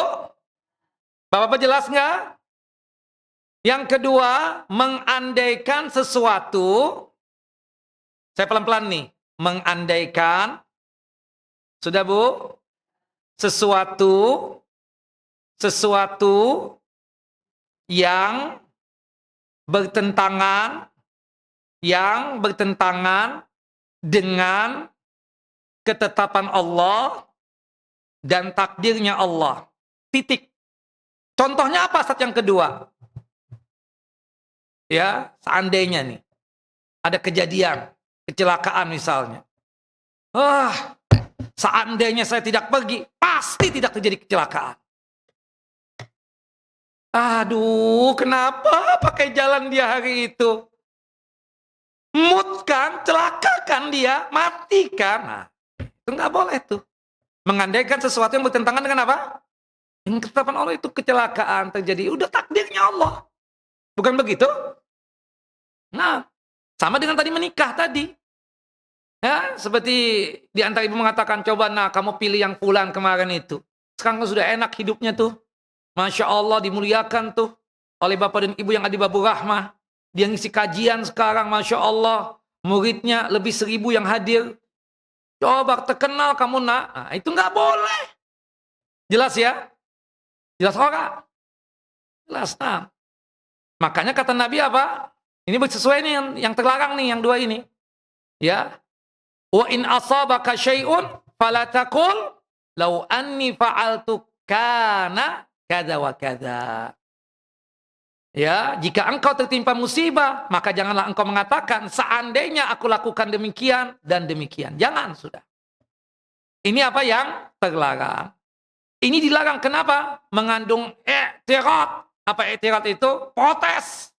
Bapak-bapak jelas nggak? Yang kedua, mengandaikan sesuatu. Saya pelan-pelan nih. Mengandaikan. Sudah bu? Sesuatu yang bertentangan dengan ketetapan Allah dan takdirnya Allah. Titik. Contohnya apa saat yang kedua? Ya, seandainya nih ada kejadian, kecelakaan misalnya. Seandainya saya tidak pergi, pasti tidak terjadi kecelakaan. Aduh, kenapa pakai jalan dia hari itu? Mood kan, celaka kan dia, mati kan. Nah, itu nggak boleh tuh. Mengandaikan sesuatu yang bertentangan dengan apa? Yang ketetapan Allah itu kecelakaan terjadi. Udah takdirnya Allah. Bukan begitu? Nah, sama dengan tadi menikah tadi. Ya, seperti di antara ibu mengatakan, coba kamu pilih yang fulan kemarin itu. Sekarang sudah enak hidupnya tuh. Masya Allah dimuliakan tuh oleh bapak dan ibu yang ada di Babur Rahmah. Dia ngisi kajian sekarang, Masya Allah. muridnya lebih 1000 yang hadir. Coba terkenal kamu nak. Nah, itu nggak boleh. Jelas ya? Jelas orang? Jelas. Nah, makanya kata Nabi apa? Ini sesuai nih yang terlarang nih, yang dua ini. Ya. Wa in asabaka syai'un fala taqul law anni fa'altu kana kada wa kada. Ya, jika engkau tertimpa musibah, maka janganlah engkau mengatakan seandainya aku lakukan demikian dan demikian. Jangan, sudah. Ini apa yang terlarang. Ini dilarang kenapa? Mengandung i'tirad. Apa i'tirad itu? Protes.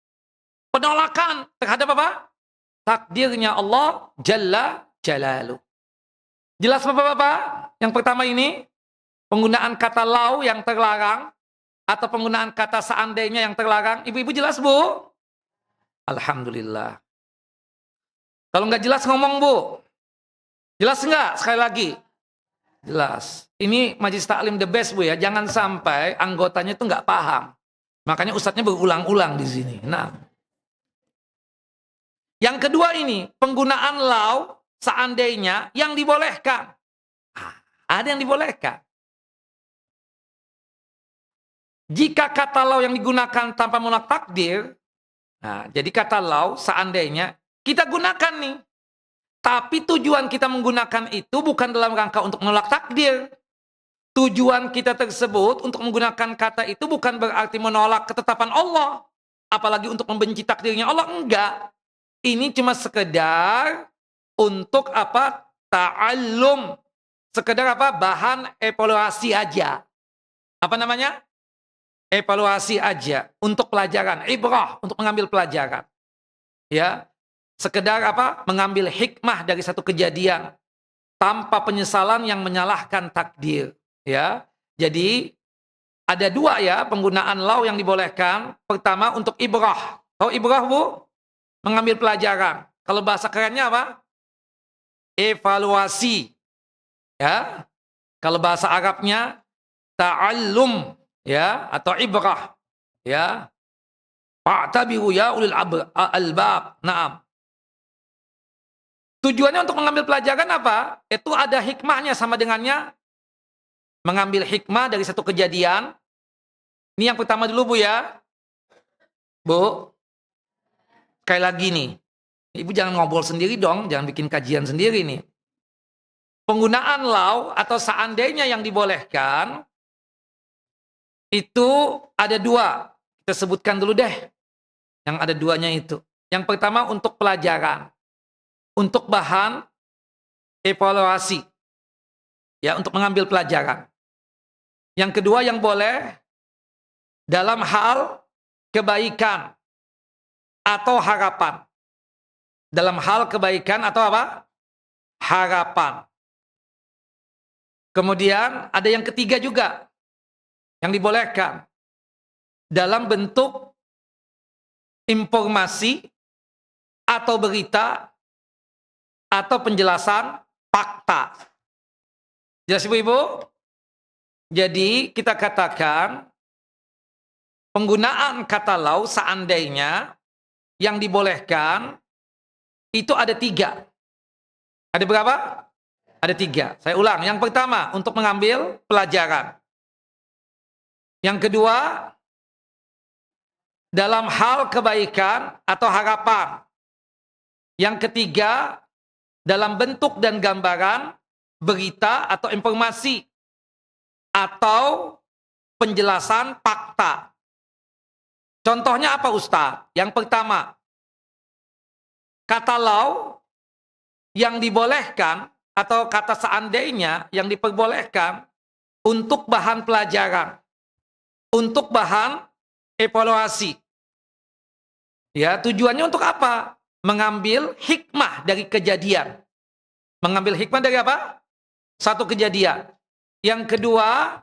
Penolakan terhadap apa? Takdirnya Allah Jalla Jalaluh. Jelas Bapak-bapak? Yang pertama ini, penggunaan kata lau yang terlarang, atau penggunaan kata seandainya yang terlarang. Ibu-ibu jelas, Bu? Alhamdulillah. Kalau nggak jelas ngomong, Bu. Jelas nggak? Sekali lagi. Jelas. Ini Majelis Taklim the best, Bu ya. Jangan sampai anggotanya itu nggak paham. Makanya ustadznya berulang-ulang di sini. Nah. Yang kedua ini, penggunaan lau seandainya yang dibolehkan. Ada yang dibolehkan. Jika kata lau yang digunakan tanpa menolak takdir, nah, jadi kata lau seandainya kita gunakan nih. Tapi tujuan kita menggunakan itu bukan dalam rangka untuk menolak takdir. Tujuan kita tersebut untuk menggunakan kata itu bukan berarti menolak ketetapan Allah. Apalagi untuk membenci takdirnya Allah. Enggak. Ini cuma sekedar untuk apa? Ta'allum. Sekedar apa? Bahan evaluasi aja. Apa namanya? Evaluasi aja untuk pelajaran, ibrah untuk mengambil pelajaran. Ya. Sekedar apa? Mengambil hikmah dari satu kejadian tanpa penyesalan yang menyalahkan takdir, ya. Jadi ada dua ya penggunaan lau yang dibolehkan. Pertama untuk ibrah. Tahu ibrah, Bu? Mengambil pelajaran. Kalau bahasa kerennya apa? Evaluasi. Ya. Kalau bahasa Arabnya ta'allum. Ya, atau ibrah, ya. Fa'tabiru ya ulil albab. Naam. Tujuannya untuk mengambil pelajaran apa? Itu ada hikmahnya, sama dengannya mengambil hikmah dari satu kejadian. Ini yang pertama dulu, Bu ya. Bu. Sekali lagi nih. Ibu jangan ngobrol sendiri dong, jangan bikin kajian sendiri nih. Penggunaan lau atau seandainya yang dibolehkan itu ada dua. Kita sebutkan dulu deh. Yang ada duanya itu. Yang pertama untuk pelajaran. Untuk bahan evaluasi. Ya, untuk mengambil pelajaran. Yang kedua yang boleh dalam hal kebaikan atau harapan. Dalam hal kebaikan atau apa? Harapan. Kemudian ada yang ketiga juga. Yang dibolehkan dalam bentuk informasi atau berita atau penjelasan fakta. Jelas Ibu-ibu? Jadi kita katakan penggunaan kata lau seandainya yang dibolehkan itu ada tiga. Ada berapa? Ada tiga. Saya ulang. Yang pertama untuk mengambil pelajaran. Yang kedua, dalam hal kebaikan atau harapan. Yang ketiga, dalam bentuk dan gambaran, berita atau informasi. Atau penjelasan fakta. Contohnya apa, Ustaz? Yang pertama, kata lau yang dibolehkan atau kata seandainya yang diperbolehkan untuk bahan pelajaran. Untuk bahan evaluasi. Ya, tujuannya untuk apa? Mengambil hikmah dari kejadian. Mengambil hikmah dari apa? Satu kejadian. Yang kedua,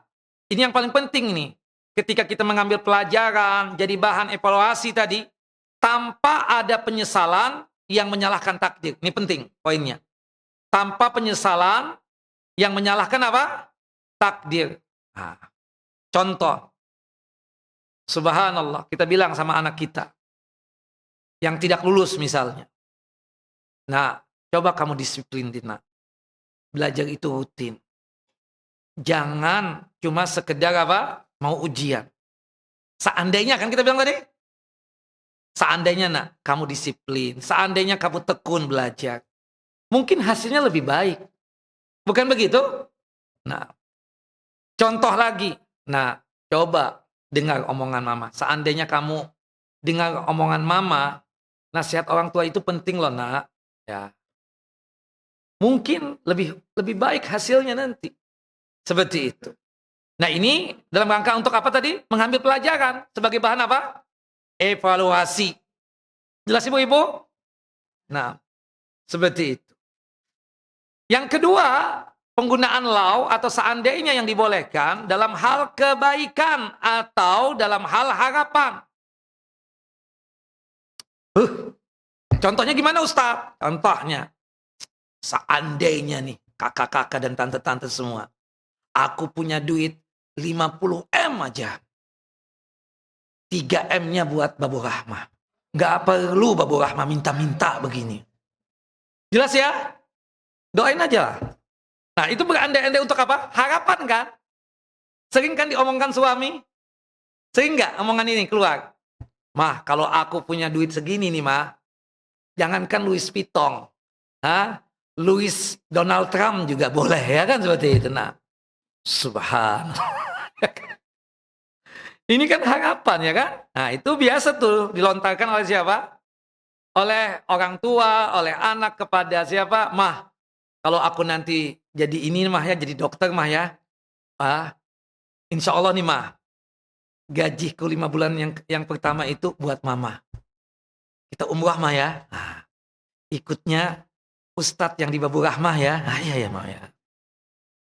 ini yang paling penting nih. Ketika kita mengambil pelajaran, jadi bahan evaluasi tadi, tanpa ada penyesalan yang menyalahkan takdir. Ini penting poinnya. Tanpa penyesalan yang menyalahkan apa? Takdir. Nah, contoh. Subhanallah, kita bilang sama anak kita yang tidak lulus misalnya. Nah, coba kamu disiplin, Tina. Belajar itu rutin. Jangan cuma sekedar apa? Mau ujian. Seandainya kan kita bilang tadi, seandainya kamu disiplin, seandainya kamu tekun belajar, mungkin hasilnya lebih baik. Bukan begitu? Nah, contoh lagi. Nah, coba dengar omongan mama. Seandainya kamu dengar omongan mama, nasihat orang tua itu penting loh, nak. Ya, mungkin lebih lebih baik hasilnya nanti. Seperti itu. Nah, ini dalam rangka untuk apa tadi? Mengambil pelajaran sebagai bahan apa? Evaluasi. Jelas ibu-ibu? Nah, seperti itu. Yang kedua, penggunaan law atau seandainya yang dibolehkan dalam hal kebaikan atau dalam hal harapan. Contohnya gimana Ustaz? Contohnya, seandainya nih kakak-kakak dan tante-tante semua, aku punya duit 50 M aja. 3 M-nya buat Babu Rahmah. Nggak perlu Babu Rahmah minta-minta begini. Jelas ya? Doain aja. Nah, itu berandai-andai untuk apa? Harapan kan? Sering kan diomongkan suami? Sering nggak omongan ini keluar? Mah, kalau aku punya duit segini nih, mah, jangankan Louis Vuitton. Louis Donald Trump juga boleh, ya kan seperti itu. Nah, subhanallah. Ini kan harapan, ya kan? Nah, itu biasa tuh dilontarkan oleh siapa? Oleh orang tua, oleh anak kepada siapa? Mah, kalau aku nanti jadi ini mah ya, jadi dokter mah ya. Insya Allah nih mah, gajiku 5 bulan yang pertama itu buat mama. Kita umrah mah ya. Nah, ikutnya Ustadz yang di Babu Rahmah ya. Iya ya mah ya.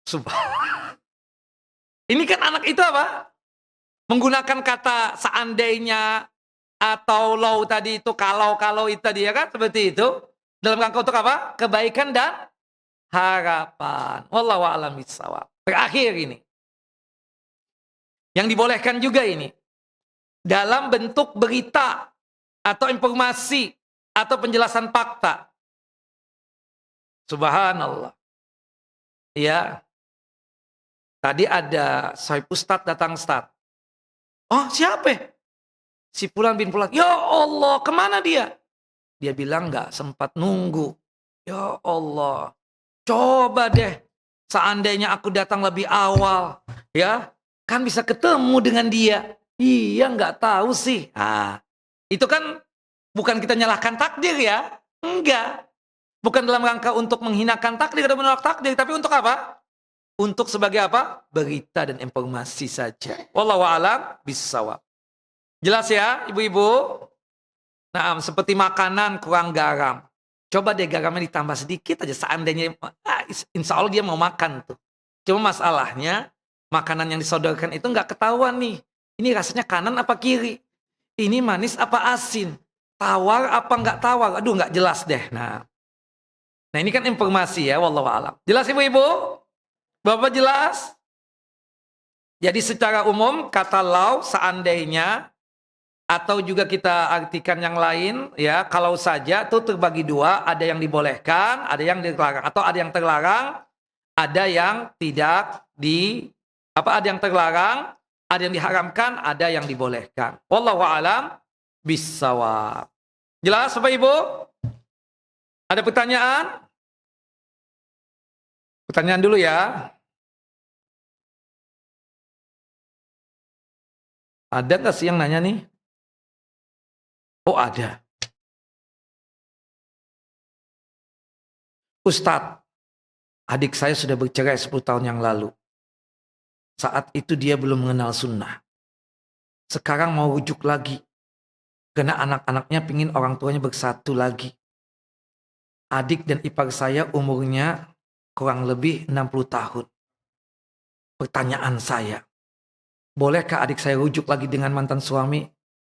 Subhanallah. Ini kan anak itu apa? Menggunakan kata seandainya atau law tadi itu, kalau itu tadi ya kan, seperti itu. Dalam rangka untuk apa? Kebaikan dan harapan. Wallahu a'lam bishawab. Terakhir ini. Yang dibolehkan juga ini. Dalam bentuk berita atau informasi atau penjelasan fakta. Subhanallah. Ya. Tadi ada Sohib Ustadz datang Ustadz. Oh, siapa? Si Fulan bin Fulan. Ya Allah, kemana dia? Dia bilang nggak sempat nunggu. Ya Allah, coba deh. Seandainya aku datang lebih awal, ya kan bisa ketemu dengan dia. Iya, nggak tahu sih. Nah, itu kan bukan kita nyalahkan takdir ya. Enggak. Bukan dalam rangka untuk menghinakan takdir atau menolak takdir, tapi untuk apa? Untuk sebagai apa? Berita dan informasi saja. Wallahu a'lam bishawab. Jelas ya, ibu-ibu? Nah, seperti makanan kurang garam. Coba deh garamnya ditambah sedikit aja. Seandainya, insya Allah dia mau makan tuh. Cuma masalahnya, makanan yang disodorkan itu nggak ketahuan nih. Ini rasanya kanan apa kiri? Ini manis apa asin? Tawar apa nggak tawar? Aduh, nggak jelas deh. Nah, ini kan informasi ya, wallahu a'lam. Jelas ibu-ibu? Bapak jelas? Jadi secara umum kata law seandainya atau juga kita artikan yang lain ya, kalau saja itu terbagi dua, ada yang dibolehkan, ada yang dilarang, atau ada yang terlarang, ada yang tidak ada yang terlarang, ada yang diharamkan, ada yang dibolehkan. Wallahu a'lam bishawab. Jelas Bapak Ibu? Ada pertanyaan? Pertanyaan dulu ya. Ada nggak sih yang nanya nih? Oh ada. Ustadz, adik saya sudah bercerai 10 tahun yang lalu. Saat itu dia belum mengenal sunnah. Sekarang mau rujuk lagi. Karena anak-anaknya pingin orang tuanya bersatu lagi. Adik dan ipar saya umurnya kurang lebih 60 tahun. Pertanyaan saya, bolehkah adik saya rujuk lagi dengan mantan suami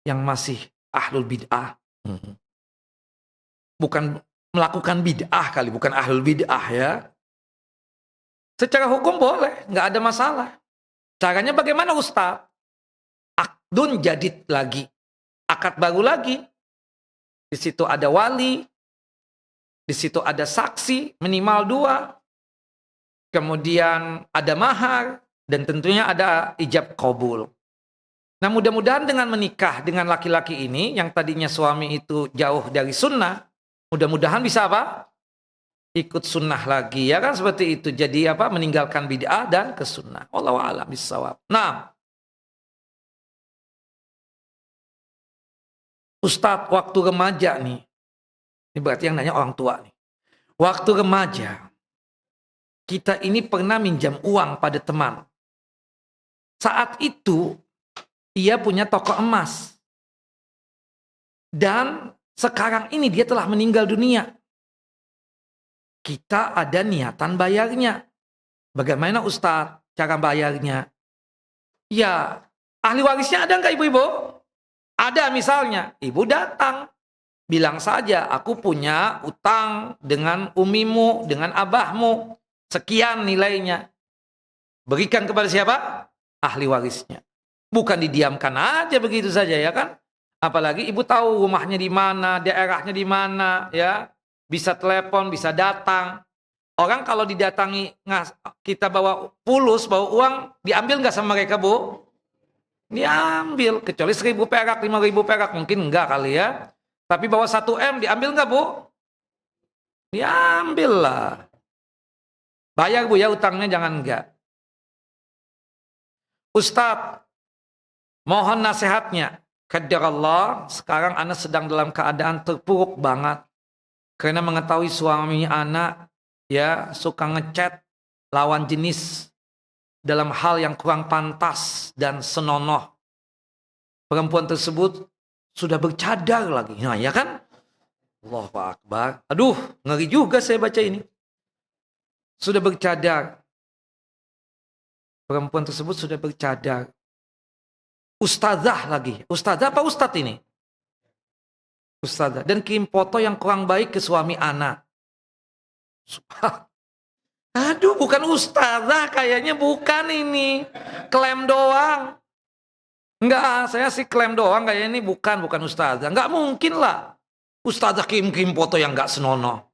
yang masih ahlul bid'ah? Bukan melakukan bid'ah kali, bukan ahlul bid'ah ya. Secara hukum boleh, nggak ada masalah. Caranya bagaimana Ustaz? Akdun jadid lagi, akad baru lagi. Di situ ada wali, Di situ ada saksi minimal 2. Kemudian ada mahar. Dan tentunya ada ijab qabul. Nah mudah-mudahan dengan menikah dengan laki-laki ini, yang tadinya suami itu jauh dari sunnah, mudah-mudahan bisa apa? Ikut sunnah lagi, ya kan seperti itu. Jadi apa? Meninggalkan bid'ah dan ke sunnah. Wallahu a'lam bishawab. Nah, Ustadz, waktu remaja nih. Ini berarti yang nanya orang tua nih. Waktu remaja, kita ini pernah minjam uang pada teman. Saat itu, ia punya toko emas. Dan sekarang ini dia telah meninggal dunia. Kita ada niatan bayarnya. Bagaimana Ustadz cara bayarnya? Ya, ahli warisnya ada nggak ibu-ibu? Ada misalnya, ibu datang. Bilang saja, aku punya utang dengan umimu, dengan abahmu. Sekian nilainya. Berikan kepada siapa? Ahli warisnya. Bukan didiamkan aja begitu saja, ya kan? Apalagi ibu tahu rumahnya di mana, daerahnya di mana, ya. Bisa telepon, bisa datang. Orang kalau didatangi, kita bawa fulus, bawa uang, diambil nggak sama mereka, Bu? Diambil. Kecuali 1.000 perak, 5.000 perak. Mungkin enggak kali ya. Tapi bawa 1 M, diambil nggak, Bu? Diambil lah. Bayar, Bu, ya utangnya, jangan enggak. Ustadz, mohon nasihatnya. Qadarallah, sekarang anak sedang dalam keadaan terpuruk banget. Karena mengetahui suami anak ya suka ngechat lawan jenis dalam hal yang kurang pantas dan senonoh. Perempuan tersebut sudah bercadar lagi. Nah ya kan? Allahu Akbar. Aduh, ngeri juga saya baca ini. Sudah bercadar. Perempuan tersebut sudah bercadar. Ustazah lagi. Ustazah apa ustadz ini? Ustazah. Dan kirim foto yang kurang baik ke suami anak. Aduh, bukan ustazah. Kayaknya bukan ini. Klaim doang. Enggak, saya sih klaim doang. Kayaknya ini bukan ustazah. Enggak mungkin lah. Ustazah kirim foto yang enggak senonoh.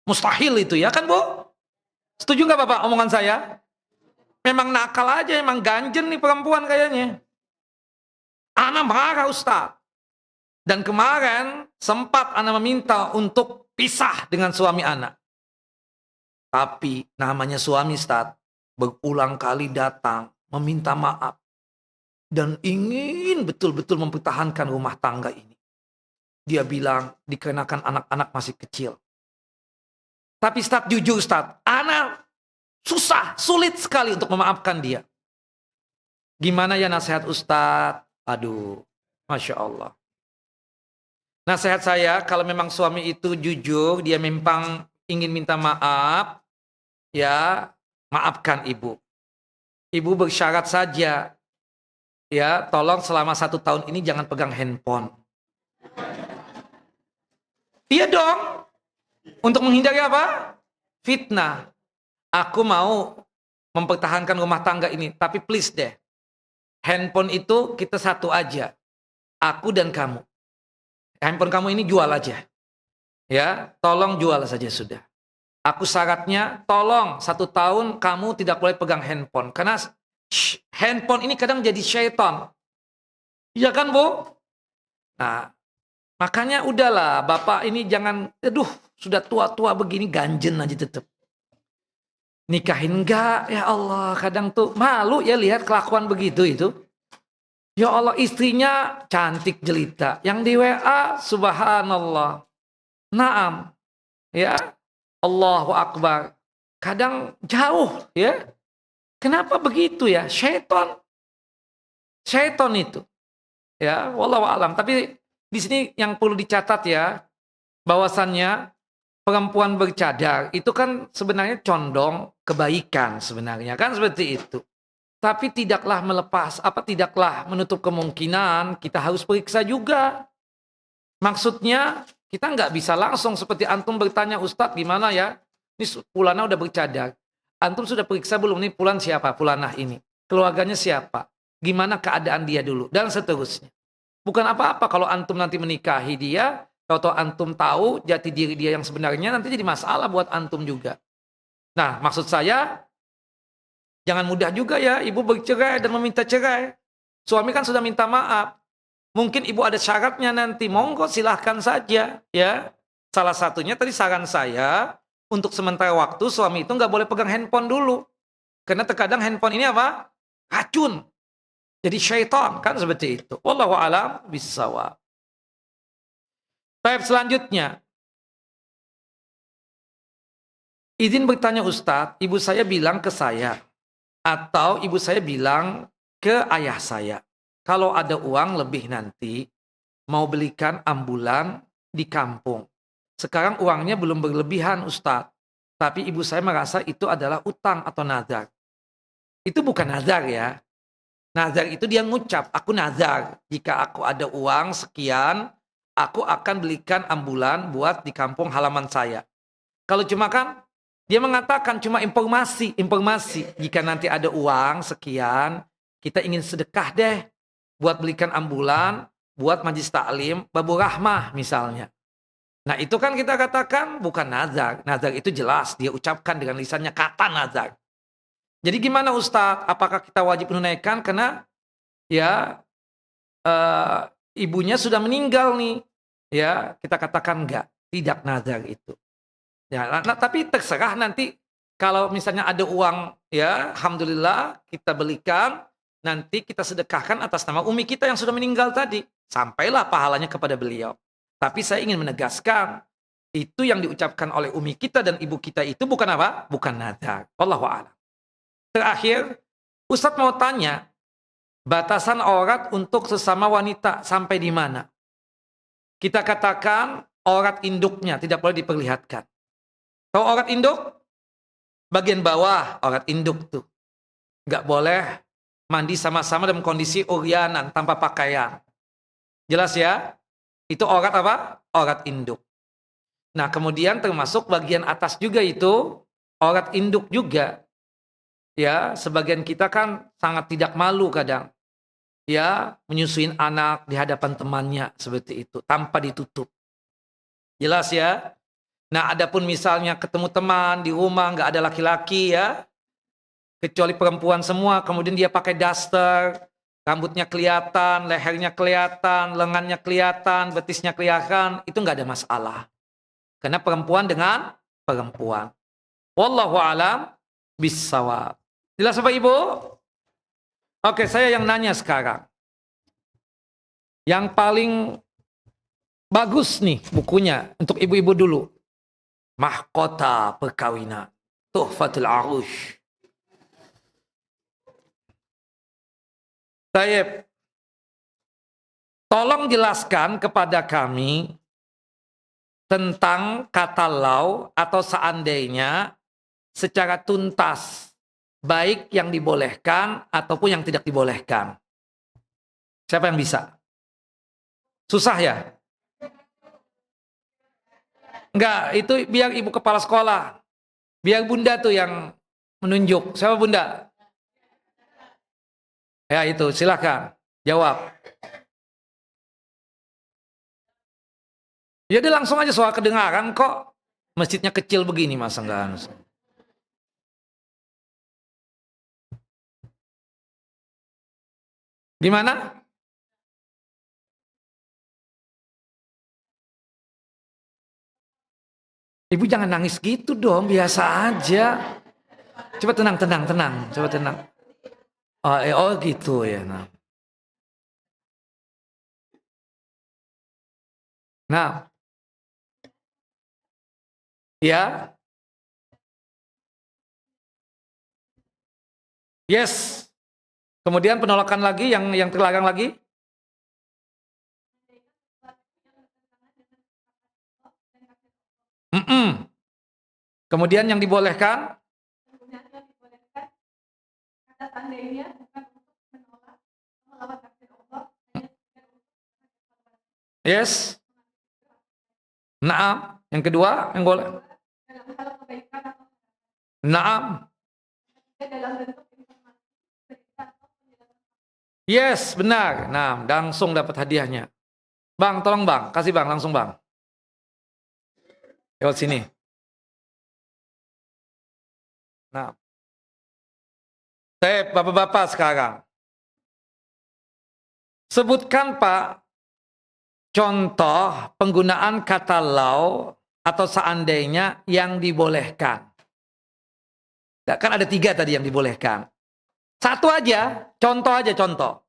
Mustahil itu ya kan, Bu? Setuju nggak Bapak omongan saya? Memang nakal aja, memang ganjen nih perempuan kayaknya. Ana marah Ustaz. Dan kemarin sempat Ana meminta untuk pisah dengan suami Ana. Tapi namanya suami Ustaz berulang kali datang meminta maaf. Dan ingin betul-betul mempertahankan rumah tangga ini. Dia bilang dikarenakan anak-anak masih kecil. Tapi Ustaz jujur Ustaz, Ana susah, sulit sekali untuk memaafkan dia. Gimana ya nasihat Ustadz? Aduh, Masya Allah. Nasihat saya, kalau memang suami itu jujur, dia memang ingin minta maaf, ya maafkan ibu. Ibu bersyarat saja, ya tolong selama 1 tahun ini jangan pegang handphone. Iya dong, untuk menghindari apa? Fitnah. Aku mau mempertahankan rumah tangga ini, tapi please deh. Handphone itu kita satu aja. Aku dan kamu. Handphone kamu ini jual aja. Ya, tolong jual saja sudah. Aku syaratnya, tolong 1 tahun kamu tidak boleh pegang handphone. Karena handphone ini kadang jadi syaitan. Iya kan, Bu? Nah, makanya udahlah, Bapak ini jangan, aduh, sudah tua-tua begini, ganjen aja tetap. Nikahin enggak, ya Allah, kadang tuh malu ya lihat kelakuan begitu itu. Ya Allah, istrinya cantik jelita, yang di WA subhanallah. Naam. Ya. Allahu Akbar. Kadang jauh ya. Kenapa begitu ya? Syaitan. Syaitan itu. Ya, wallahu alam. Tapi di sini yang perlu dicatat ya, bahwasannya perempuan bercadar itu kan sebenarnya condong kebaikan sebenarnya kan seperti itu. Tapi tidaklah tidaklah menutup kemungkinan kita harus periksa juga. Maksudnya kita nggak bisa langsung seperti antum bertanya, Ustadz gimana ya? Ini Fulana udah bercadar. Antum sudah periksa belum nih Fulan siapa? Fulanah ini. Keluarganya siapa? Gimana keadaan dia dulu? Dan seterusnya. Bukan apa-apa kalau antum nanti menikahi dia, Kalau antum tahu jati diri dia yang sebenarnya, nanti jadi masalah buat antum juga. Nah, maksud saya, jangan mudah juga ya ibu bercerai dan meminta cerai. Suami kan sudah minta maaf. Mungkin ibu ada syaratnya nanti, monggo silahkan saja. Ya, salah satunya tadi saran saya, untuk sementara waktu suami itu nggak boleh pegang handphone dulu. Karena terkadang handphone ini apa? Racun. Jadi syaitan, kan seperti itu. Wallahu a'lam bishawab. Baik, selanjutnya. Izin bertanya Ustadz, ibu saya bilang ke saya, atau ibu saya bilang ke ayah saya, kalau ada uang lebih nanti, mau belikan ambulan di kampung. Sekarang uangnya belum berlebihan Ustadz, tapi ibu saya merasa itu adalah utang atau nazar. Itu bukan nazar ya. Nazar itu dia ngucap, aku nazar, jika aku ada uang sekian, aku akan belikan ambulan buat di kampung halaman saya. Kalau cuma kan, dia mengatakan cuma informasi. Jika nanti ada uang sekian, kita ingin sedekah deh, buat belikan ambulan, buat majlis taklim, babu rahmah misalnya. Nah itu kan kita katakan bukan nazar. Nazar itu jelas, dia ucapkan dengan lisannya kata nazar. Jadi gimana Ustadz? Apakah kita wajib menunaikan? Karena ya ibunya sudah meninggal nih. Ya kita katakan enggak, tidak nazar itu. Ya, nah, tapi terserah nanti kalau misalnya ada uang, ya alhamdulillah kita belikan, nanti kita sedekahkan atas nama umi kita yang sudah meninggal tadi. Sampailah pahalanya kepada beliau. Tapi saya ingin menegaskan, itu yang diucapkan oleh umi kita dan ibu kita itu bukan apa? Bukan nazar. Wallahu a'lam. Terakhir, Ustadz mau tanya, batasan aurat untuk sesama wanita sampai di mana? Kita katakan aurat induknya tidak boleh diperlihatkan. Tahu aurat induk? Bagian bawah aurat induk tuh. Nggak boleh mandi sama-sama dalam kondisi uryanan tanpa pakaian. Jelas ya? Itu aurat apa? Aurat induk. Nah kemudian termasuk bagian atas juga itu aurat induk juga. Ya, sebagian kita kan sangat tidak malu kadang. Ya, menyusuin anak di hadapan temannya seperti itu tanpa ditutup. Jelas ya? Nah, adapun misalnya ketemu teman di rumah nggak ada laki-laki ya, kecuali perempuan semua, kemudian dia pakai daster, rambutnya kelihatan, lehernya kelihatan, lengannya kelihatan, betisnya kelihatan, itu nggak ada masalah. Karena perempuan dengan perempuan. Wallahu a'lam bishawab. Jelas Bapak Ibu? Oke, saya yang nanya sekarang. Yang paling bagus nih bukunya untuk ibu-ibu dulu. Mahkota Perkawinan. Tuhfatul Arush. Tayyib. Tolong jelaskan kepada kami tentang kata lau atau seandainya secara tuntas. Baik yang dibolehkan ataupun yang tidak dibolehkan. Siapa yang bisa? Susah ya? Enggak, itu biar ibu kepala sekolah. Biar bunda tuh yang menunjuk. Siapa bunda? Ya itu, silakan. Jawab. Ya dia langsung aja soal kedengaran kok. Masjidnya kecil begini masa enggak? Gimana? Ibu jangan nangis gitu dong, biasa aja. Coba tenang. Coba tenang. Oh gitu ya. Nah. Ya. Yes. Kemudian penolakan lagi yang terlarang lagi. Kemudian yang dibolehkan. Yes. Naam. Yang kedua yang boleh. Naam. Yes, benar. Nah, langsung dapat hadiahnya. Bang, tolong bang, kasih bang, langsung bang. Lewat sini. Nah, bapak-bapak sekarang. Sebutkan Pak, contoh penggunaan kata lau atau seandainya yang dibolehkan. Nah, kan ada 3 tadi yang dibolehkan. Satu aja, contoh.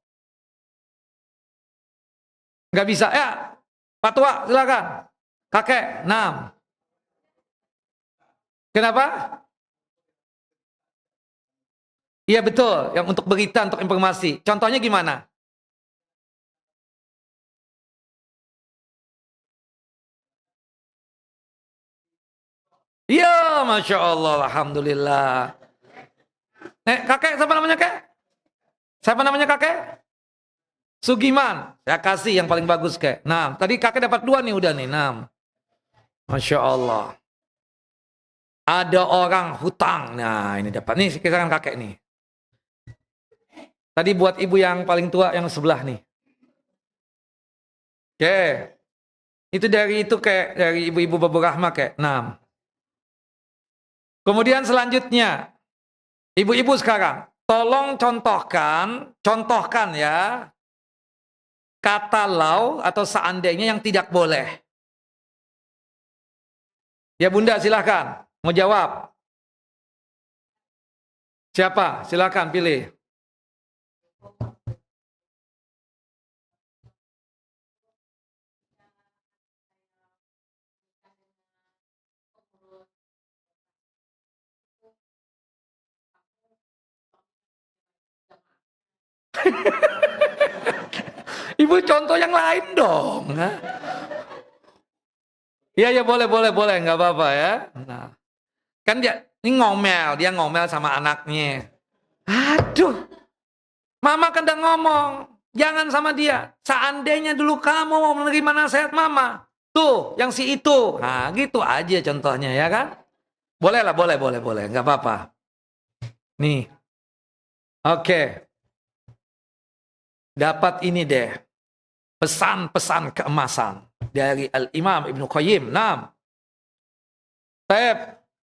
Nggak bisa, ya Pak Tua silakan. Kakek, 6. Kenapa? Iya betul, yang untuk berita, untuk informasi. Contohnya gimana? Iya, Masya Allah, Alhamdulillah. Kakek, siapa namanya kek? Siapa namanya kakek? Sugiman. Ya kasih yang paling bagus kek. Nah, tadi kakek dapat 2 nih udah nih. 6. Masya Allah. Ada orang hutang. Nah, ini dapat. Nih, sekarang kakek nih. Tadi buat ibu yang paling tua yang sebelah nih. Oke. Itu kayak dari ibu-ibu Babu Rahma kayak 6. Kemudian selanjutnya, ibu-ibu sekarang, tolong contohkan ya, kata lau atau seandainya yang tidak boleh. Ya Bunda silahkan, mau jawab. Siapa? Silahkan pilih. Ibu contoh yang lain dong. Iya boleh, nggak apa-apa ya. Nah, kan dia ngomel sama anaknya. Aduh, mama kan udah ngomong, jangan sama dia. Seandainya dulu kamu mau menerima nasihat mama, tuh yang si itu. Nah, gitu aja contohnya ya kan. Boleh lah, boleh, nggak apa-apa. Nih, oke. Dapat ini deh, pesan-pesan keemasan dari Al-Imam Ibnu Qayyim. 6.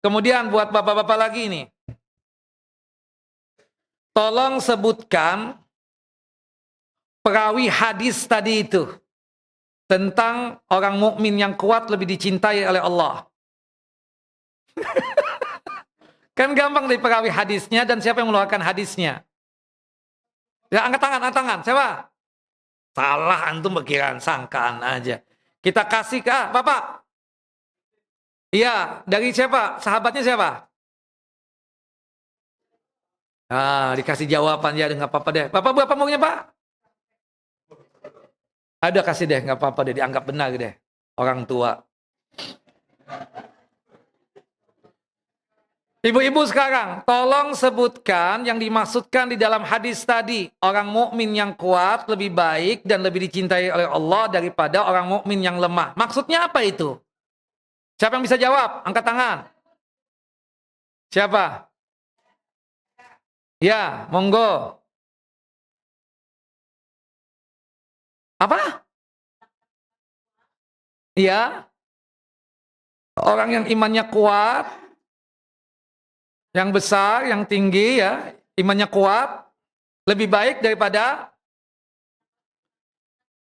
Kemudian buat bapak-bapak lagi nih. Tolong sebutkan perawi hadis tadi itu tentang orang mukmin yang kuat lebih dicintai oleh Allah. Kan gampang dari perawi hadisnya dan siapa yang mengeluarkan hadisnya. Ya angkat tangan. Siapa? Salah antum pikiran, sangkaan aja. Kita kasih ke Bapak. Iya, dari siapa? Sahabatnya siapa? Dikasih jawaban ya, nggak apa-apa deh. Bapak berapa umurnya Pak? Ada kasih deh, nggak apa-apa deh, dianggap benar deh. Orang tua. Ibu-ibu sekarang, tolong sebutkan yang dimaksudkan di dalam hadis tadi. Orang mukmin yang kuat lebih baik dan lebih dicintai oleh Allah daripada orang mukmin yang lemah. Maksudnya apa itu? Siapa yang bisa jawab? Angkat tangan. Siapa? Ya, monggo. Apa? Iya. Orang yang imannya kuat, yang besar, yang tinggi ya, imannya kuat, lebih baik daripada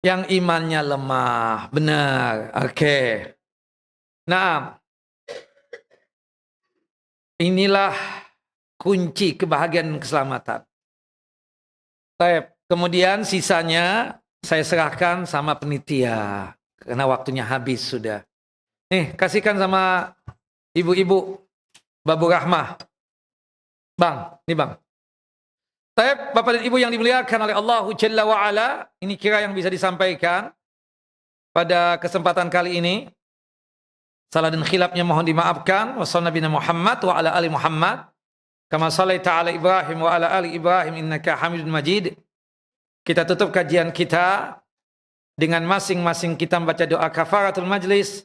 yang imannya lemah. Benar. Oke. Nah, inilah kunci kebahagiaan dan keselamatan. Kemudian sisanya saya serahkan sama penitia. Karena waktunya habis sudah. Nih, kasihkan sama ibu-ibu Babu Rahmah. Bang, nih bang. Bapak dan Ibu yang dimuliakan oleh Allah Jalla wa'ala. Ini kira yang bisa disampaikan pada kesempatan kali ini. Salah dan khilafnya mohon dimaafkan. Wassalamualaikum Nabi Muhammad wa ala ali Muhammad. Kama sallaita ala Ibrahim wa ala ali Ibrahim innaka Hamidun Majid. Kita tutup kajian kita dengan masing-masing kita membaca doa kafaratul majlis.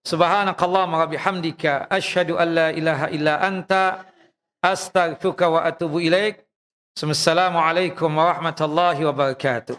Subhanakallahumma wa bihamdika asyhadu an la ilaha illa anta astaghfiruka wa atubu ilaik. Assalamualaikum warahmatullahi wabarakatuh.